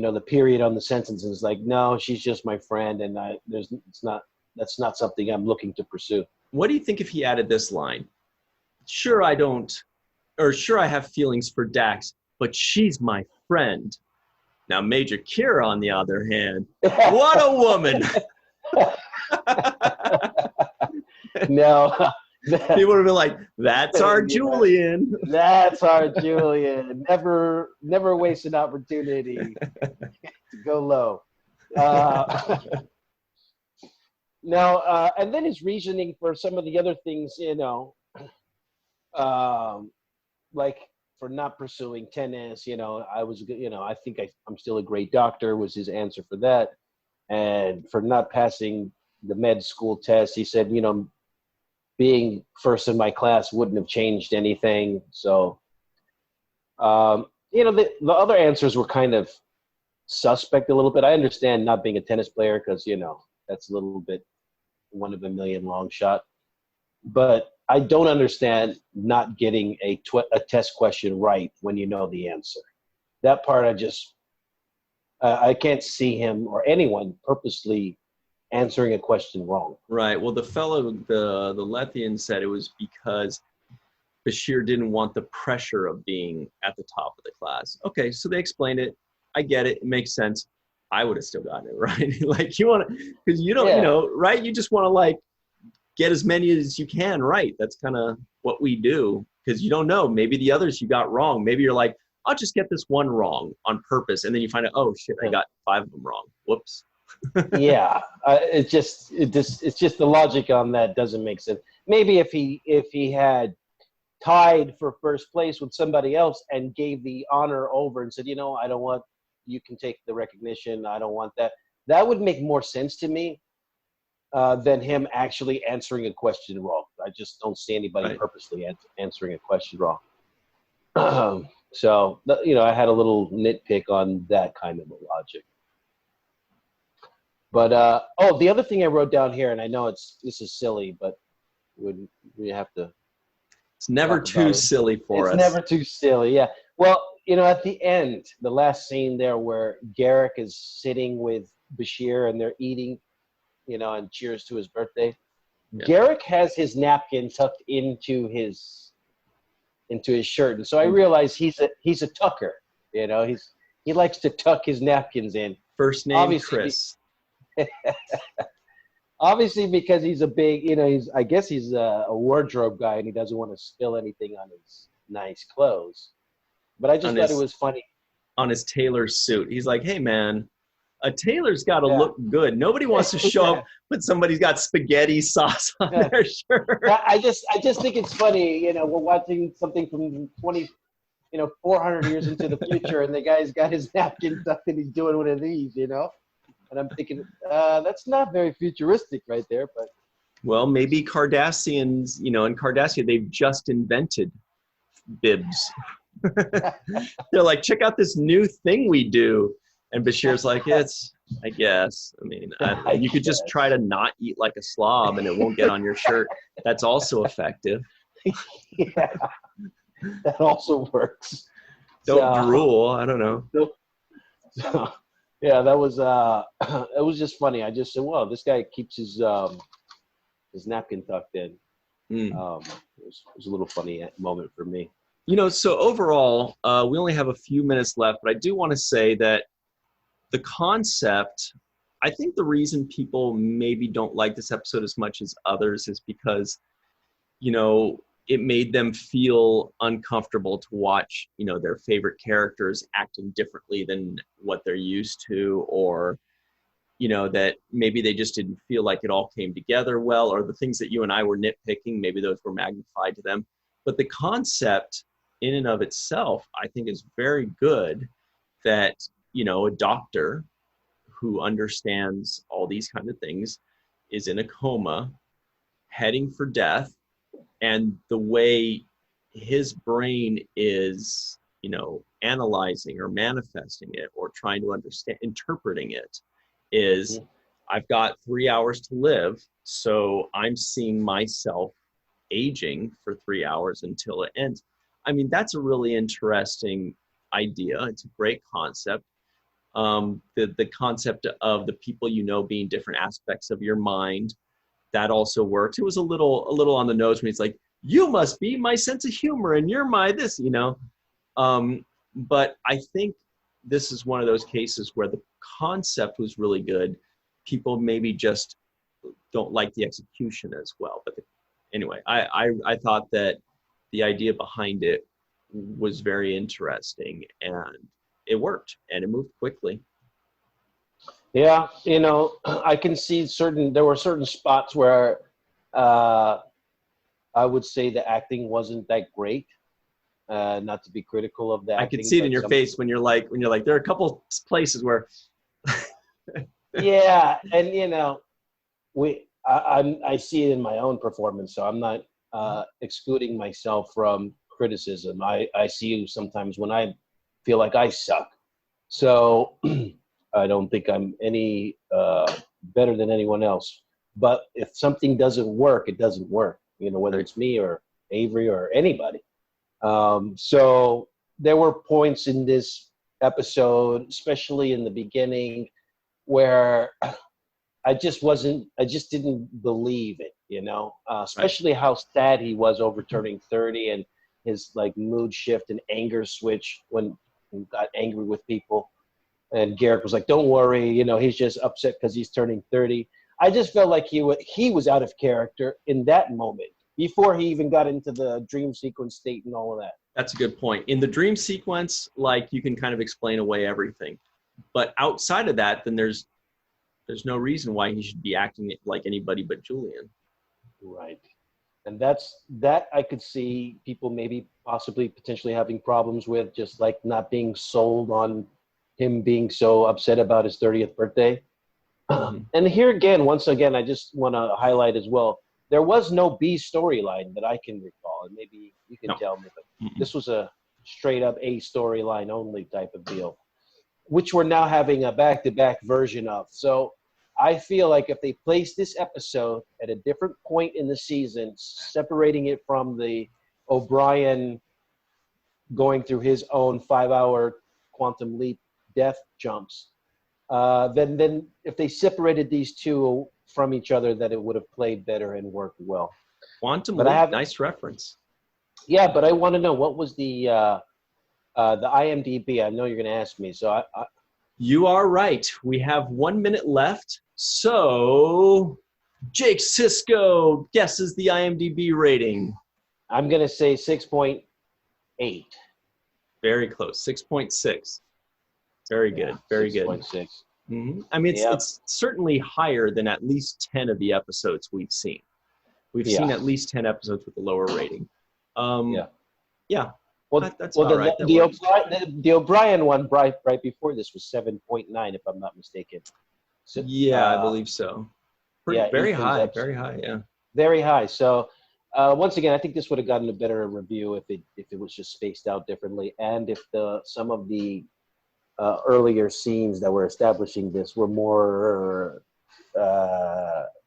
the period on the sentence is like, no, she's just my friend, and that's not something I'm looking to pursue. What do you think if he added this line? Sure, I don't, or sure, I have feelings for Dax, but she's my friend. Now, Major Kira, on the other hand, what a woman. No. People would have been like, that's our Julian. That's our Julian. Never waste an opportunity to go low. Now, and then his reasoning for some of the other things, like for not pursuing tennis, I think I'm still a great doctor was his answer for that. And for not passing the med school test, he said, being first in my class wouldn't have changed anything. So, the other answers were kind of suspect a little bit. I understand not being a tennis player because, that's a little bit one of a million long shot. But I don't understand not getting a test question right when you know the answer. That part I can't see him or anyone purposely answering a question wrong. Right. Well, the fellow, the Lethian said it was because Bashir didn't want the pressure of being at the top of the class. Okay, so they explained it. I get it. It makes sense. I would have still gotten it, right? Like you want to, because you don't, right? You just want to get as many as you can right. That's kind of what we do because you don't know. Maybe the others you got wrong. Maybe you're like, I'll just get this one wrong on purpose. And then you find out, oh shit, I got 5 of them wrong. Whoops. Yeah. It's just the logic on that doesn't make sense. Maybe if he had tied for first place with somebody else and gave the honor over and said, I don't want, you can take the recognition. I don't want that. That would make more sense to me than him actually answering a question wrong. I just don't see anybody purposely answering a question wrong. So, I had a little nitpick on that kind of a logic. But, the other thing I wrote down here, and I know this is silly, but we have to. It's never too silly for us. It's never too silly, yeah. Well, at the end, the last scene there where Garrick is sitting with Bashir and they're eating, and cheers to his birthday. Yeah. Garrick has his napkin tucked into his shirt, and so I realize he's a tucker. He likes to tuck his napkins in. First name obviously, Chris. Obviously, because he's a big, I guess he's a wardrobe guy, and he doesn't want to spill anything on his nice clothes. But I just thought it was funny. On his tailor suit, he's like, "Hey, man, a tailor's got to look good. Nobody wants to show up when somebody's got spaghetti sauce on their shirt." I just think it's funny. We're watching something from 400 years into the future, and the guy's got his napkin tucked and he's doing one of these, And I'm thinking, that's not very futuristic right there, but. Well, maybe Cardassians, in Cardassia, they've just invented bibs. They're like, check out this new thing we do. And Bashir's like, I guess. I mean, you could just try to not eat like a slob and it won't get on your shirt. That's also effective. Yeah, that also works. Don't drool. I don't know. Yeah, that was it was just funny. I just said, "Well, this guy keeps his napkin tucked in." It was a little funny moment for me. So overall, we only have a few minutes left, but I do want to say that the concept, I think the reason people maybe don't like this episode as much as others is because, it made them feel uncomfortable to watch, their favorite characters acting differently than what they're used to, or, that maybe they just didn't feel like it all came together well, or the things that you and I were nitpicking, maybe those were magnified to them. But the concept in and of itself, I think is very good that, a doctor who understands all these kind of things is in a coma, heading for death, and the way his brain is, analyzing or manifesting it or trying to understand, interpreting it is, I've got 3 hours to live, so I'm seeing myself aging for 3 hours until it ends. I mean, that's a really interesting idea. It's a great concept. The concept of the people you know being different aspects of your mind, that also works. It was a little on the nose when he's like, you must be my sense of humor and you're my this, you know. But I think this is one of those cases where the concept was really good. People maybe just don't like the execution as well. But anyway, I thought that the idea behind it was very interesting, and it worked, and it moved quickly. Yeah, you know, I can see there were certain spots where I would say the acting wasn't that great. Not to be critical of that. I could see it in your face when you're like, there are a couple places where. Yeah, and you know, I see it in my own performance, so I'm not excluding myself from criticism. I see you sometimes when I feel like I suck. So I don't think I'm any better than anyone else. But if something doesn't work, it doesn't work. You know, whether it's me or Avery or anybody. So there were points in this episode, especially in the beginning, where I just didn't believe it, you know, especially how sad he was over turning 30 and his like mood shift and anger switch when he got angry with people. And Garrick was like, don't worry, you know, he's just upset because he's turning 30. I just felt like he was out of character in that moment before he even got into the dream sequence state and all of that. That's a good point. In the dream sequence, like, you can kind of explain away everything. But outside of that, then there's no reason why he should be acting like anybody but Julian. Right. And that I could see people maybe possibly potentially having problems with, just like not being sold on him being so upset about his 30th birthday. And here again, once again, I just want to highlight as well, there was no B storyline that I can recall, and maybe you can tell me, but this was a straight up A storyline only type of deal, which we're now having a back-to-back version of. So I feel like if they place this episode at a different point in the season, separating it from the O'Brien going through his own 5-hour quantum leap death jumps, then if they separated these two from each other, that it would have played better and worked well. Quantum leap, nice reference. Yeah, but I want to know, what was the IMDb? I know you're going to ask me, so You are right. We have 1 minute left. So Jake Sisko guesses the IMDb rating. I'm going to say 6.8. Very close. 6.6. Very good. Very 6.6. good. Mm-hmm. I mean, it's certainly higher than at least 10 of the episodes we've seen. We've seen at least 10 episodes with a lower rating. Yeah. Well, that's all right. The O'Brien one right before this was 7.9, if I'm not mistaken. So, I believe so. Very high. Very high. Yeah. Very high. So once again, I think this would have gotten a better review if it was just spaced out differently, and if some of the earlier scenes that were establishing this were more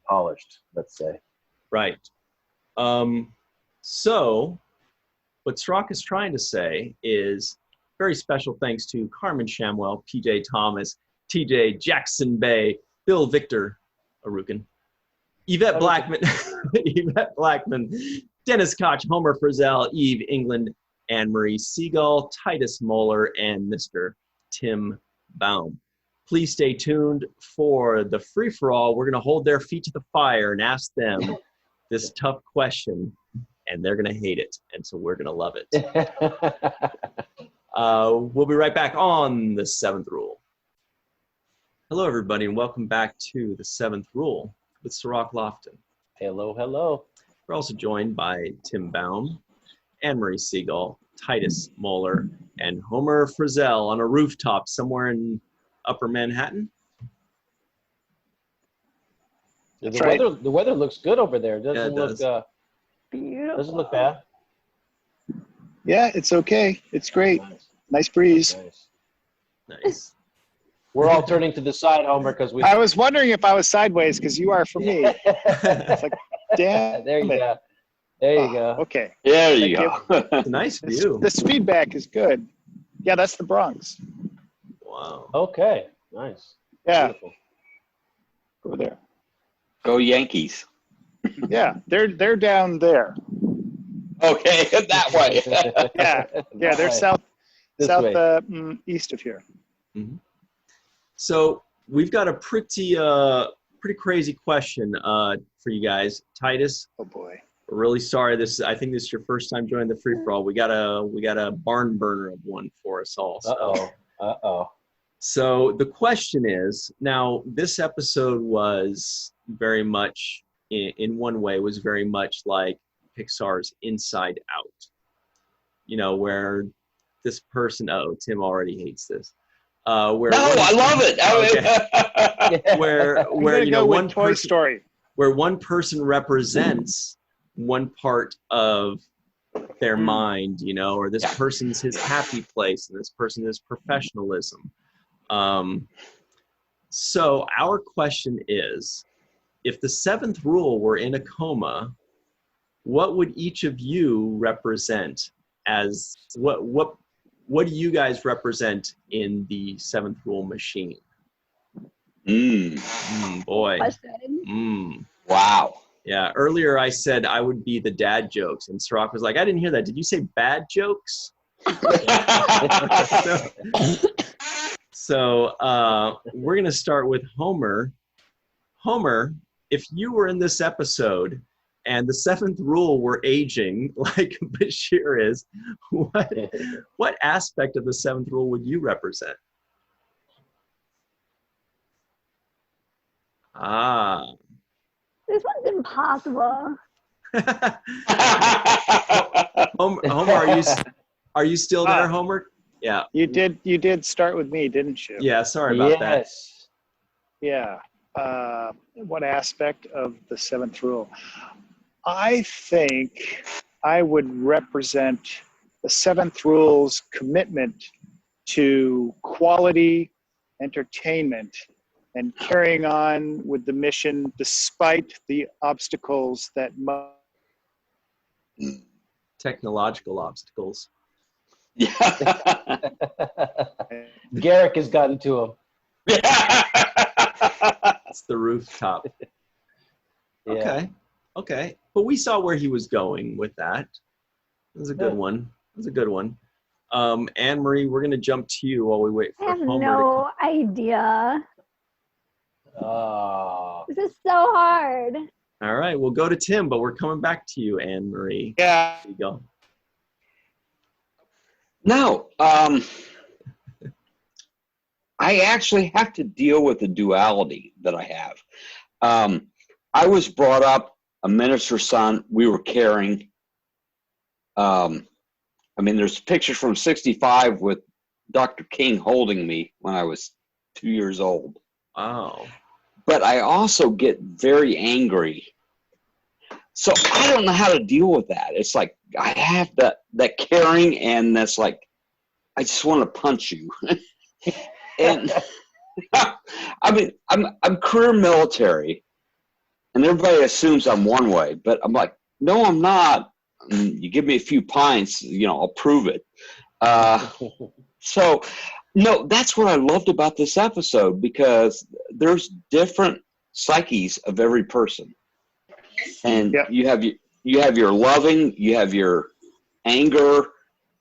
polished, let's say. Right. So what Cirroc is trying to say is very special thanks to Carmen Shamwell, PJ Tomas, TJ Jackson-Bey, Bill Victor Arucan, Yvette Blackmon, Yvette Blackmon, Dennis Koch, Homer Frizzell, Eve England, and Marie Segal, Titus Mohler, and Mr. Tim Baum. Please stay tuned for the free-for-all. We're going to hold their feet to the fire and ask them this tough question, and they're going to hate it, and so we're going to love it. We'll be right back on The Seventh Rule. Hello, everybody, and welcome back to The Seventh Rule with Cirroc Lofton. Hello, hello. We're also joined by Tim Baum, Anne-Marie Segal, Titus Mohler, and Homer Frizzell on a rooftop somewhere in Upper Manhattan. The weather looks good over there. It doesn't look bad. Yeah, it's okay. It's great. Nice breeze. Nice. We're all turning to the side, Homer, because we. I was wondering if I was sideways because you are for me. It's like, damn. There you go. There you go. Okay. There you go. It's a nice view. This feedback is good. Yeah, that's the Bronx. Wow. Okay, nice. Yeah, Beautiful. over there. Go Yankees. Yeah, they're down there. Okay, that way. Yeah, yeah, they're That This south way. east of here. Mhm. So we've got a pretty crazy question for you guys. Titus, Oh boy. we're really sorry. I think this is your first time joining the free for all. We got a barn burner of one for us all. So. Uh-oh. So the question is, now this episode was very much, in one way, was very much like Pixar's Inside Out. You know, where this person, Tim already hates this. Where No, I love it. Okay. where I'm gonna go with Toy Story. where one person represents one part of their mind, you know, or this person's his happy place and this person is professionalism. So our question is, if the seventh rule were in a coma, what would each of you represent as, what do you guys represent in the seventh rule machine? Boy. Wow. Yeah, earlier I said I would be the dad jokes, and Cirroc was like, I didn't hear that. Did you say bad jokes? So we're going to start with Homer. Homer, if you were in this episode and the seventh rule were aging like Bashir is, what aspect of the seventh rule would you represent? This one's impossible. Homer, are you still there, Homer? Yeah. You did start with me, didn't you? Yeah, sorry about that. Yeah. What aspect of the seventh rule? I think I would represent the seventh rule's commitment to quality entertainment and carrying on with the mission despite the obstacles that technological obstacles. Yeah. Garrick has gotten to him. It's the rooftop. Yeah. Okay. But we saw where he was going with that. It was a good one. It was a good one. Anne-Marie, we're going to jump to you while we wait for Homer. I have no idea. Oh. This is so hard. All right, we'll go to Tim, but we're coming back to you, Anne-Marie. Yeah. There you go. No, I actually have to deal with the duality that I have. I was brought up a minister's son. We were caring. There's pictures from '65 with Dr. King holding me when I was 2 years old. Wow. But I also get very angry. So I don't know how to deal with that. It's like I have that caring, and that's like I just want to punch you. And I'm career military, and everybody assumes I'm one way, but I'm like, no, I'm not. You give me a few pints, I'll prove it. So, no, that's what I loved about this episode, because there's different psyches of every person. And you have your loving, you have your anger,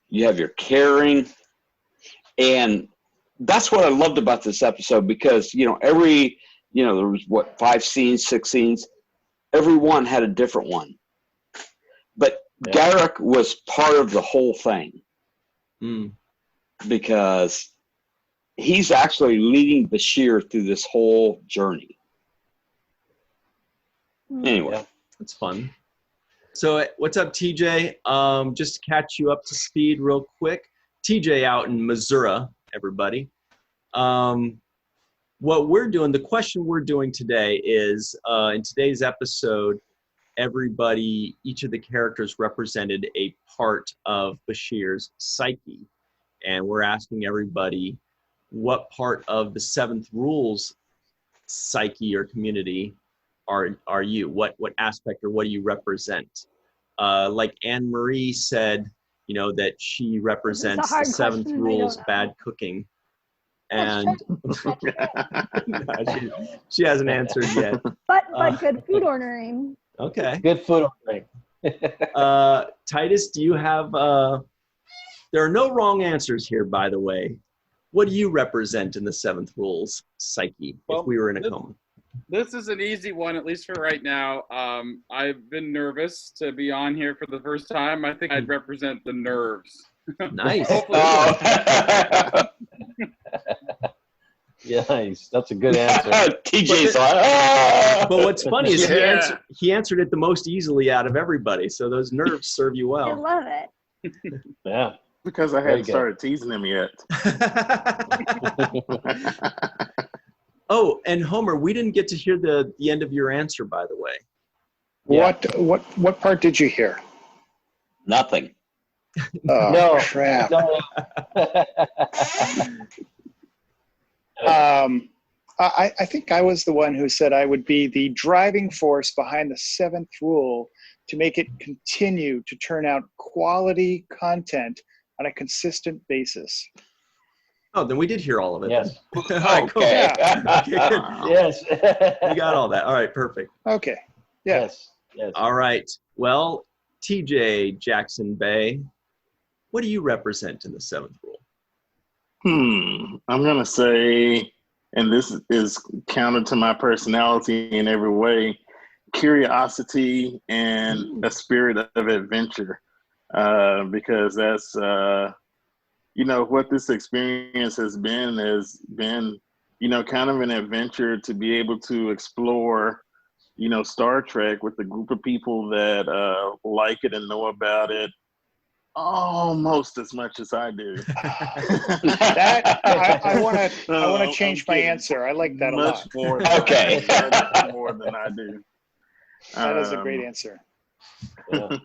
you have your caring, and that's what I loved about this episode, because there was 5 scenes, 6 scenes, every one had a different one, but Garrick was part of the whole thing, because he's actually leading Bashir through this whole journey. Anyway. That's fun. So what's up, TJ? Just to catch you up to speed real quick. TJ out in Missouri, everybody. What we're doing, the question we're doing today is, in today's episode, each of the characters represented a part of Bashir's psyche. And we're asking everybody, what part of the seventh rule's psyche or community are you? What aspect, or what do you represent? Like Anne-Marie said, that she represents the seventh rule's bad cooking. And she hasn't answered yet. But good food ordering. Okay. Good food ordering. Titus, do you have, there are no wrong answers here, by the way. What do you represent in the seventh rule's psyche if we were in a coma? This is an easy one, at least for right now. I've been nervous to be on here for the first time. I think I'd represent the nerves. Nice. Yeah, nice. That's a good answer. TJ's like, But what's funny is he answered it the most easily out of everybody. So those nerves serve you I well. love it. Yeah. Because I hadn't started teasing him yet. Oh, and Homer, we didn't get to hear the end of your answer, by the way. What part did you hear? nothing. Oh, No. crap. No. I think I was the one who said I would be the driving force behind the seventh rule to make it continue to turn out quality content on a consistent basis. Oh, then we did hear all of it. Yes. All right, cool. Okay. Okay, good. Yes. You got all that. All right, perfect. Okay. Yeah. Yes. Yes. All right. Well, TJ Jackson-Bey, what do you represent in the seventh rule? I'm going to say, and this is counter to my personality in every way, curiosity and a spirit of adventure. Because that's, what this experience has been, kind of an adventure to be able to explore, Star Trek with a group of people that like it and know about it almost as much as I do. I want to change my answer. I like that a lot. More Okay. more than I do. That is a great answer. Yeah.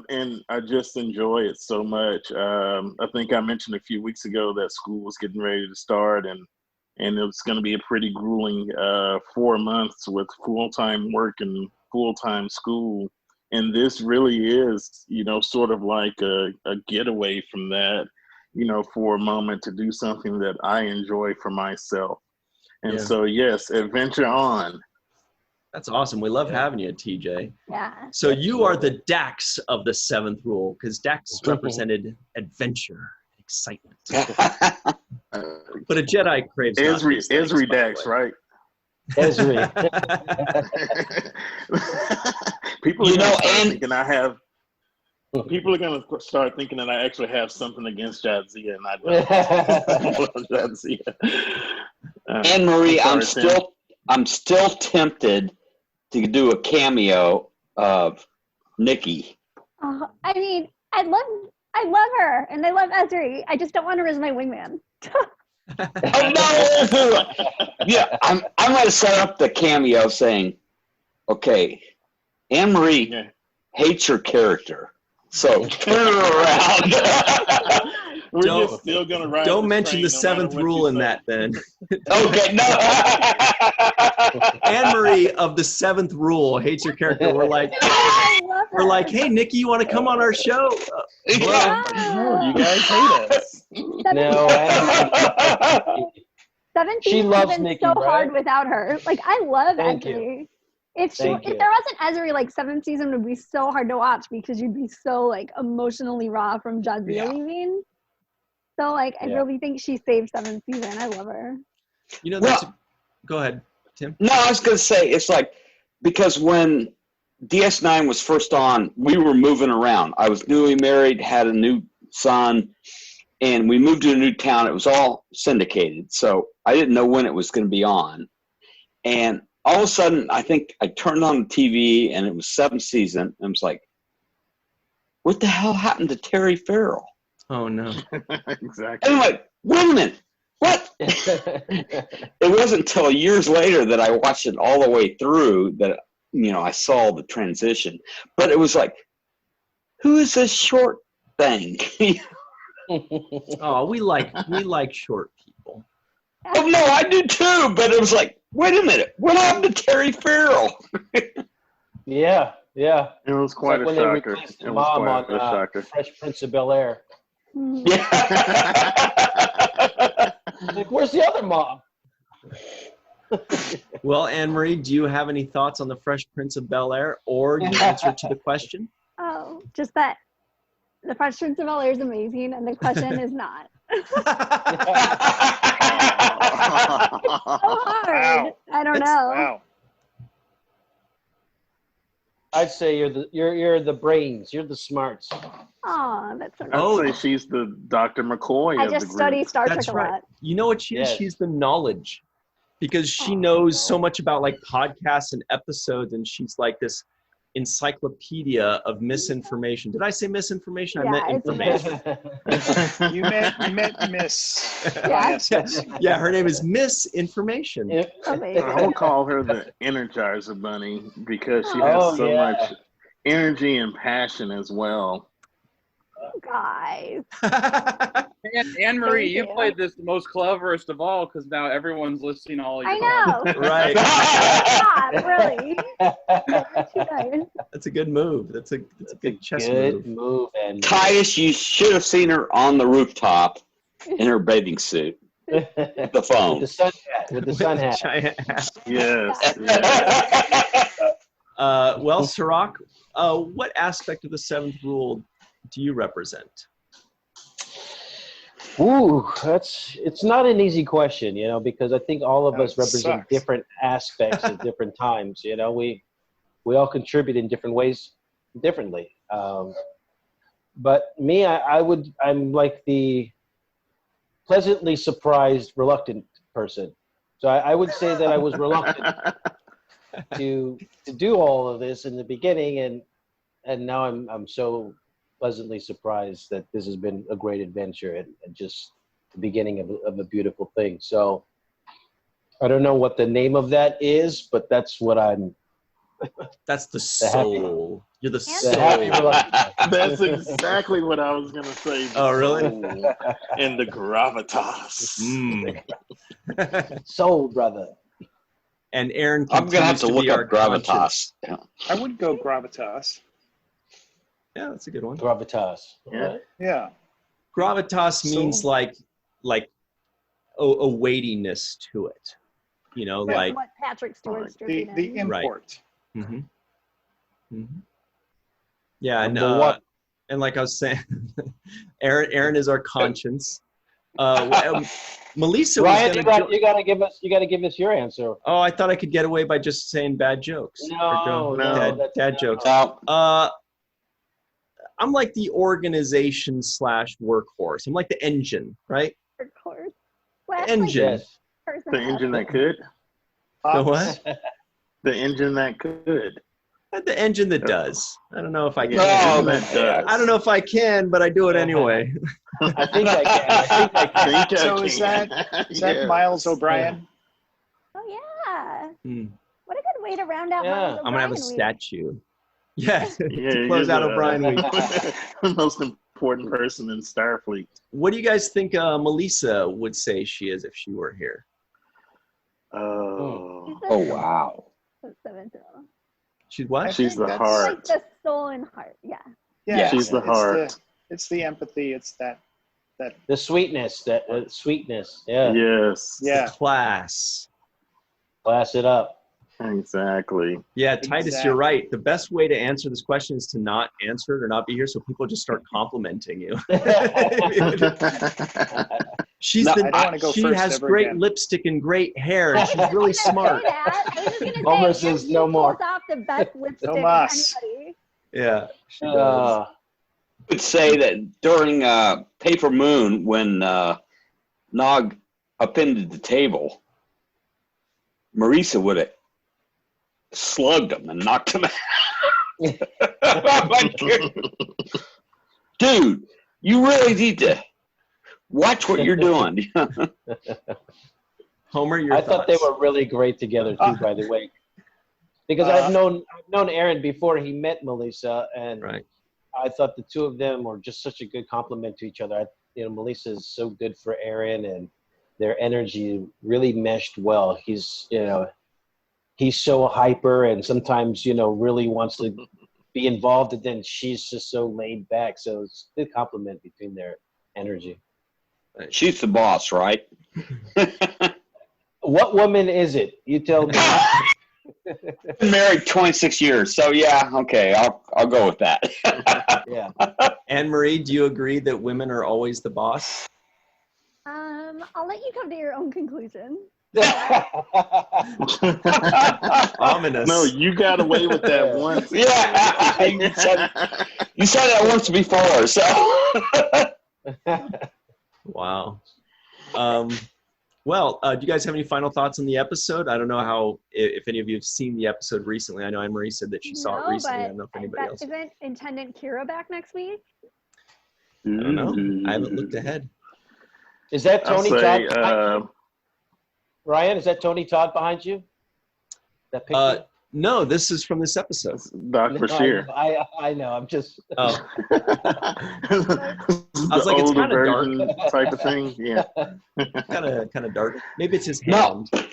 And I just enjoy it so much. I think I mentioned a few weeks ago that school was getting ready to start, and it's going to be a pretty grueling 4 months with full-time work and full-time school. And this really is, sort of like a getaway from that, for a moment to do something that I enjoy for myself. And so, yes, adventure on. That's awesome. We love having you, TJ. Yeah. So you are the Dax of the seventh rule, because Dax represented adventure, excitement. But a Jedi craves Esri Dax, right? Esri. People are going to start thinking that I actually have something against Jadzia, and I don't. Jadzia. And Marie, I'm still tempted to do a cameo of Nikki. I mean, I love her, and I love Esri. I just don't want her as my wingman. Oh no! Yeah, I'm going to set up the cameo saying, "Okay, Anne Marie hates your character, so turn her around." We're just still going to ride. Don't mention the seventh rule in that, then. Okay, no. Anne Marie of the seventh rule hates your character. We're like, I love her. we're like, hey, Nikki, you want to come on our show? No, you guys hate us. No, Seventh She season loves has been Nikki, so right? hard without her. Like, I love Thank Esri. you. If there wasn't Esri, like, seventh season would be so hard to watch because you'd be so, like, emotionally raw from Jadzia leaving. So, like, I really think she saved seventh season. I love her. Go ahead, Tim. No, I was going to say, it's like, because when DS9 was first on, we were moving around. I was newly married, had a new son, and we moved to a new town. It was all syndicated, so I didn't know when it was going to be on. And all of a sudden, I think I turned on the TV, and it was seventh season, and I was like, what the hell happened to Terry Farrell? Oh, no. Exactly. And I'm like, wait a minute, what? It wasn't until years later that I watched it all the way through that, I saw the transition. But it was like, who is this short thing? Oh, we like short people. Oh, no, I do too. But it was like, wait a minute, what happened to Terry Farrell? Yeah. It was quite It's like a when they shocker. replaced It the was mom quite a on shocker. Fresh Prince of Bel-Air. Mhm. Yeah. Like, where's the other mom? Well, Anne-Marie, do you have any thoughts on the Fresh Prince of Bel-Air or the answer to the question? Oh, just that the Fresh Prince of Bel-Air is amazing, and the question is not. It's so hard. Wow. I don't know. Wow. I'd say you're the brains. You're the smarts. Oh, that's so nice. I'd say she's the Dr. McCoy I of just the study group. Star That's Trek a right. lot. You know what she is? Yes. She's the knowledge. Because she knows so much about like podcasts and episodes, and she's like this encyclopedia of misinformation. Did I say misinformation? I meant it's information. You meant Miss. Yeah. Yeah, her name is Misinformation. Amazing. I will call her the Energizer Bunny because she Oh, has so yeah. much energy and passion as well. Guys. Anne-Marie, Thank you you. played this the most cleverest of all because now everyone's listening to all your I know. Right. Stop, really. She does. That's a good move. That's a good chess Good move. move, and Titus, you should have seen her on the rooftop in her bathing suit. The with the phone. sun hat. With the sun hat. Giant hat. Yes. Well, Cirroc, what aspect of the seventh rule do you represent? Ooh, it's not an easy question, because I think all of No, us it represent sucks. different aspects at different times. We all contribute in different ways, differently. But me, I'm like the pleasantly surprised, reluctant person. So I would say that I was reluctant to do all of this in the beginning, and now I'm so pleasantly surprised that this has been a great adventure and just the beginning of a beautiful thing. So I don't know what the name of that is, but that's what I'm. That's the happy- soul. You're the The happy soul. reluctant. That's exactly what I was going to say. Oh, really? Soul and the gravitas. Soul brother. And Aaron I'm going to have continues to be look our up gravitas. conscience. I would go gravitas. Yeah, that's a good one. Gravitas. Yeah. Yeah. Gravitas So- means like a weightiness to it. Yeah. Like What Patrick Stewart's The dripping in. import. mhm. Mhm. Yeah, and Number one. and like I was saying, Aaron is our conscience. Melissa Ryan, was you gonna gotta give us your answer. Oh, I thought I could get away by just saying bad jokes. No, dad jokes. Now, I'm like the organization / workhorse. I'm like the engine, right? Of course. Well, that's Engine. Yes. Like The engine that could. The what? The engine that could. The engine that does. I don't know if I can. No, that does. I don't know if I can, but I do it anyway. I think I can. So is that Yeah. Miles O'Brien? Oh yeah. Hmm. What a good way to round out. Yeah. Miles I'm gonna have a O'Brien week. statue. Yes, Yeah, to close out O'Brien week. the most important person in Starfleet. What do you guys think Melissa would say she is if she were here? Oh, She's the oh, wow. seventh row. She's I what? she's think the that's- Like heart. the soul and heart. Yeah. Yeah. She's the it's heart. It's the empathy. It's that. The sweetness, sweetness. Yeah. Yes. Yeah. Class. Class it up. Exactly. Yeah, Titus, Exactly. you're right. The best way to answer this question is to not answer it or not be here, so people just start complimenting you. She's No, I don't wanna go she first has ever great again. lipstick and great hair. And she's really smart. I was just gonna say, Homer and says she no more. pulls off the best lipstick of Tomas. anybody. Yeah, she does. Uh, Would say that during Paper Moon, when Nog upended the table, Marisa would have slugged him and knocked him out. I'm like, dude, you really need to watch what you're doing. Homer, your I thoughts? thought they were really great together too, by the way. Because I've known Aaron before he met Melissa, and Right. I thought the two of them were just such a good compliment to each other. Melissa is so good for Aaron, and their energy really meshed well. He's so hyper, and sometimes really wants to be involved, and then she's just so laid back. So it's a good compliment between their energy. She's the boss, right? What woman is it? You tell me. Been married 26 years, so yeah, okay, I'll go with that. Yeah. Anne Marie, do you agree that women are always the boss? I'll let you come to your own conclusion. Ominous. No, you got away with that once. Yeah, you said that once before, so. Wow. Well, do you guys have any final thoughts on the episode? I don't know if any of you have seen the episode recently. I know Anne Marie said that she saw it recently. I don't know if anybody else. Isn't Intendant Kira back next week? I don't know. I haven't looked ahead. Is that Tony I'll say, Todd? Ryan, is that Tony Todd behind you? That picture? No, this is from this episode. Doc Bashir. I know. I'm just. Oh. I was like, it's kinda dark. Type of thing. Yeah. kind of dark. Maybe it's his No. hand. I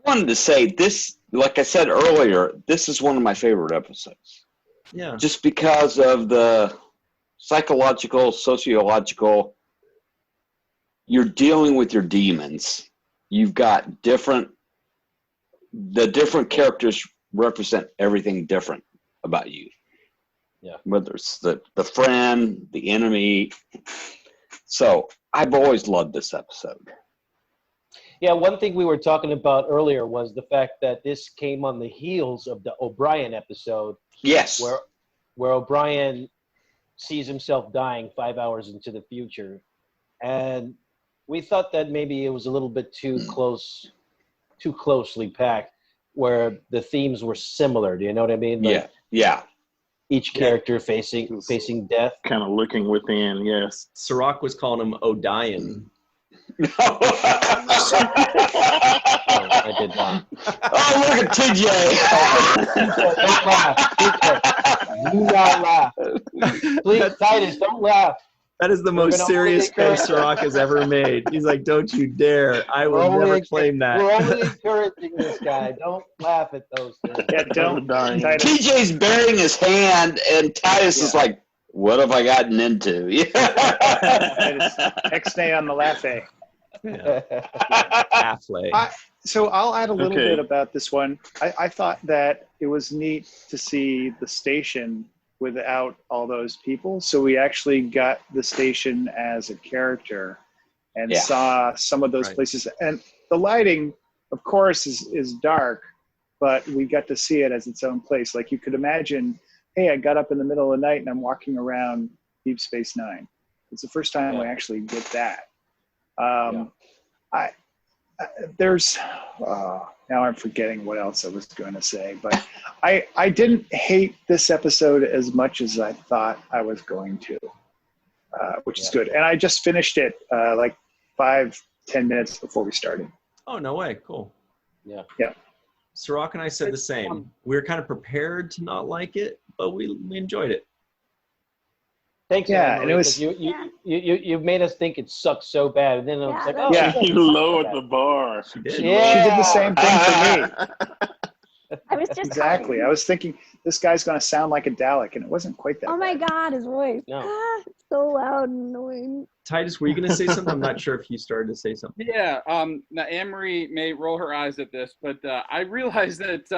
wanted to say this, like I said earlier, this is one of my favorite episodes. Yeah. Just because of the psychological, sociological, you're dealing with your demons. You've got the different characters represent everything different about you. Yeah. Whether it's the friend, the enemy. So I've always loved this episode. Yeah, one thing we were talking about earlier was the fact that this came on the heels of the O'Brien episode. Yes. Where O'Brien sees himself dying 5 hours into the future. And we thought that maybe it was a little bit too closely packed, where the themes were similar. Do you know what I mean? Like yeah. Each character facing death. Kind of looking within, yes. Cirroc was calling him O'Dian. I did not. Oh, look at TJ. Don't laugh. Do not laugh. Please, Titus, don't laugh. That is the most serious face Cirroc has ever made. He's like, don't you dare. I will never claim that. We're only encouraging this guy. Don't laugh at those things. Yeah, don't. TJ's burying his hand, and Titus is like, what have I gotten into? X-nay on the laugh-a. So I'll add a little bit about this one. I thought that it was neat to see the station without all those people. So we actually got the station as a character and saw some of those places. And the lighting, of course, is dark, but we got to see it as its own place. Like you could imagine, hey, I got up in the middle of the night and I'm walking around Deep Space Nine. It's the first time I actually did that. There's now I'm forgetting what else I was going to say, but I didn't hate this episode as much as I thought I was going to, which is good. And I just finished it like 5-10 minutes before we started. Oh, no way. Cool. Yeah. Cirroc and I said the same. We were kind of prepared to not like it, but we enjoyed it. Thanks. Yeah, and it was you made us think it sucked so bad, and then I was like, oh, you lowered the bar. She did. She did the same thing for me. I was just exactly. I was thinking this guy's going to sound like a Dalek, and it wasn't quite that. Oh my God, his voice! No. It's so loud and annoying. Titus, were you going to say something? I'm not sure if you started to say something. Yeah. Now Anne Marie may roll her eyes at this, but I realized that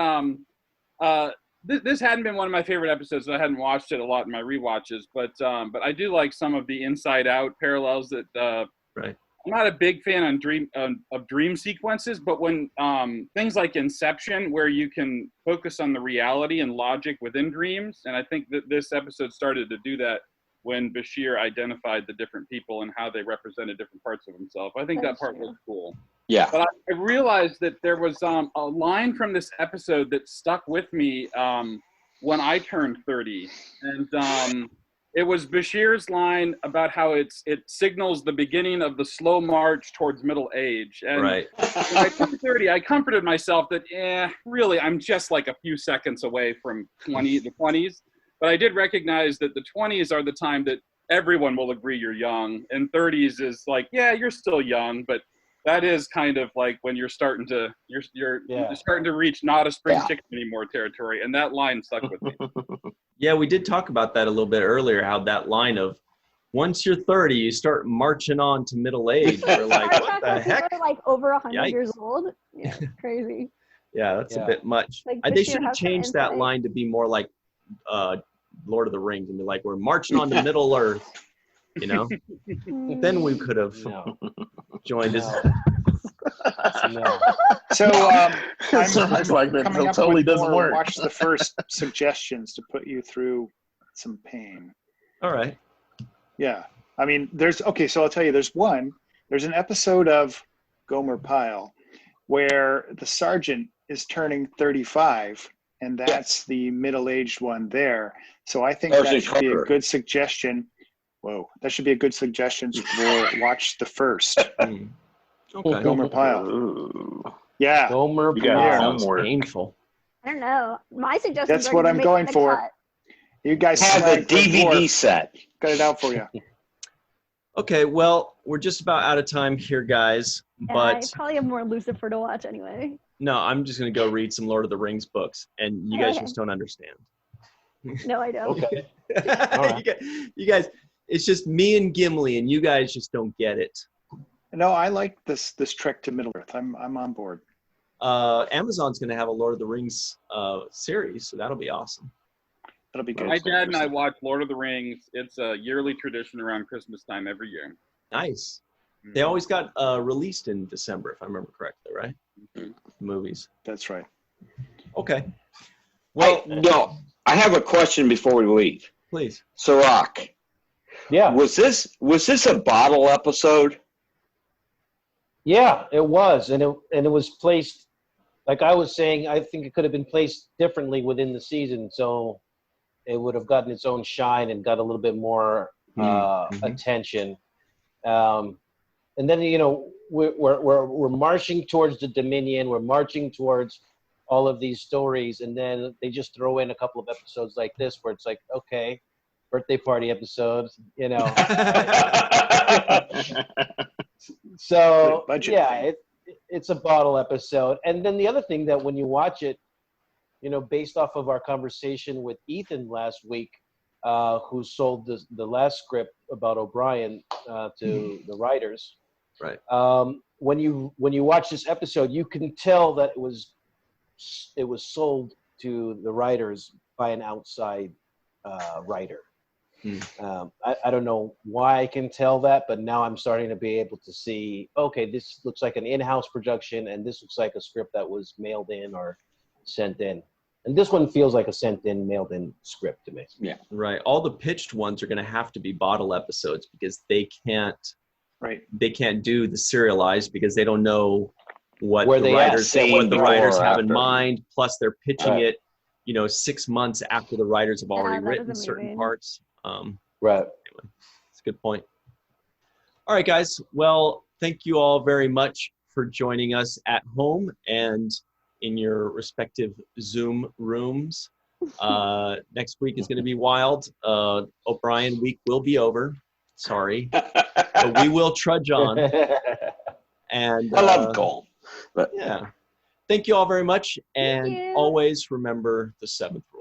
this hadn't been one of my favorite episodes, so I hadn't watched it a lot in my rewatches. But I do like some of the Inside Out parallels that. Right. I'm not a big fan of dream sequences, but when things like Inception, where you can focus on the reality and logic within dreams, and I think that this episode started to do that when Bashir identified the different people and how they represented different parts of himself. I think that part was cool. Yeah. But I realized that there was a line from this episode that stuck with me when I turned 30, and it was Bashir's line about how it signals the beginning of the slow march towards middle age. And right. When I turned 30, I comforted myself that, really, I'm just like a few seconds away from the 20s. But I did recognize that the 20s are the time that everyone will agree you're young, and 30s is like, yeah, you're still young, but that is kind of like when you're starting to you're starting to reach not a spring chicken anymore territory, and that line stuck with me. Yeah, we did talk about that a little bit earlier, how that line of once you're 30, you start marching on to middle age. You're like, what the heck? People are like over 100 Yikes. years old. Yeah, crazy. Yeah, that's a bit much. Like, They Bashir should have has some changed that insight. line to be more like Lord of the Rings and be like, we're marching on to Middle Earth, you know? Then we could have joined us. No. So So much like that coming up totally with doesn't more work. Watch the first suggestions to put you through some pain. All right. Yeah. I mean, so I'll tell you, there's an episode of Gomer Pyle where the sergeant is turning 35, and that's the middle-aged one there. So I think that should be a good suggestion. Whoa, that should be a good suggestion for Watch the First. Okay. Gomer Pyle. Ooh. Yeah. Gomer You got Pyle. homework. Painful. I don't know. My suggestion. That's what I'm going for. You guys Have the slag the dwarf. DVD set. Got it out for you. Okay, well, we're just about out of time here, guys. I But probably have more Lucifer to watch anyway. no, I'm just going to go read some Lord of the Rings books, and you guys just don't understand. No, I don't. Okay. You guys, it's just me and Gimli, and you guys just don't get it. No, I like this trek to Middle Earth. I'm on board. Amazon's going to have a Lord of the Rings series, so that'll be awesome. That'll be good. My dad and I watch Lord of the Rings. It's a yearly tradition around Christmas time every year. Nice. They always got released in December, if I remember correctly, right? Movies. That's right. Okay. Well, I have a question before we leave. please. Cirroc, Yeah. was this a bottle episode? Yeah, it was, and it was placed, like I was saying. I think it could have been placed differently within the season, so it would have gotten its own shine and got a little bit more attention. And then we're marching towards the Dominion. We're marching towards all of these stories, and then they just throw in a couple of episodes like this, where it's like, okay, birthday party episode, you know. So yeah, it's a bottle episode. And then the other thing that when you watch it, you know, based off of our conversation with Ethan last week, who sold the last script about O'Brien to the writers, Right. when you watch this episode, you can tell that it was sold to the writers by an outside writer. I don't know why I can tell that, but now I'm starting to be able to see, okay, this looks like an in-house production, and this looks like a script that was mailed in or sent in. And this one feels like a sent-in, mailed-in script to me. Yeah. Right. All the pitched ones are going to have to be bottle episodes because they can't do the serialized because they don't know what the writers have in mind. Plus, they're pitching it, 6 months after the writers have already written certain parts. Right. Anyway, it's a good point. All right, guys. Well, thank you all very much for joining us at home and in your respective Zoom rooms. Next week is going to be wild. O'Brien week will be over. Sorry. But we will trudge on. And I love Cole. But yeah. Thank you all very much. And always remember the 7th rule.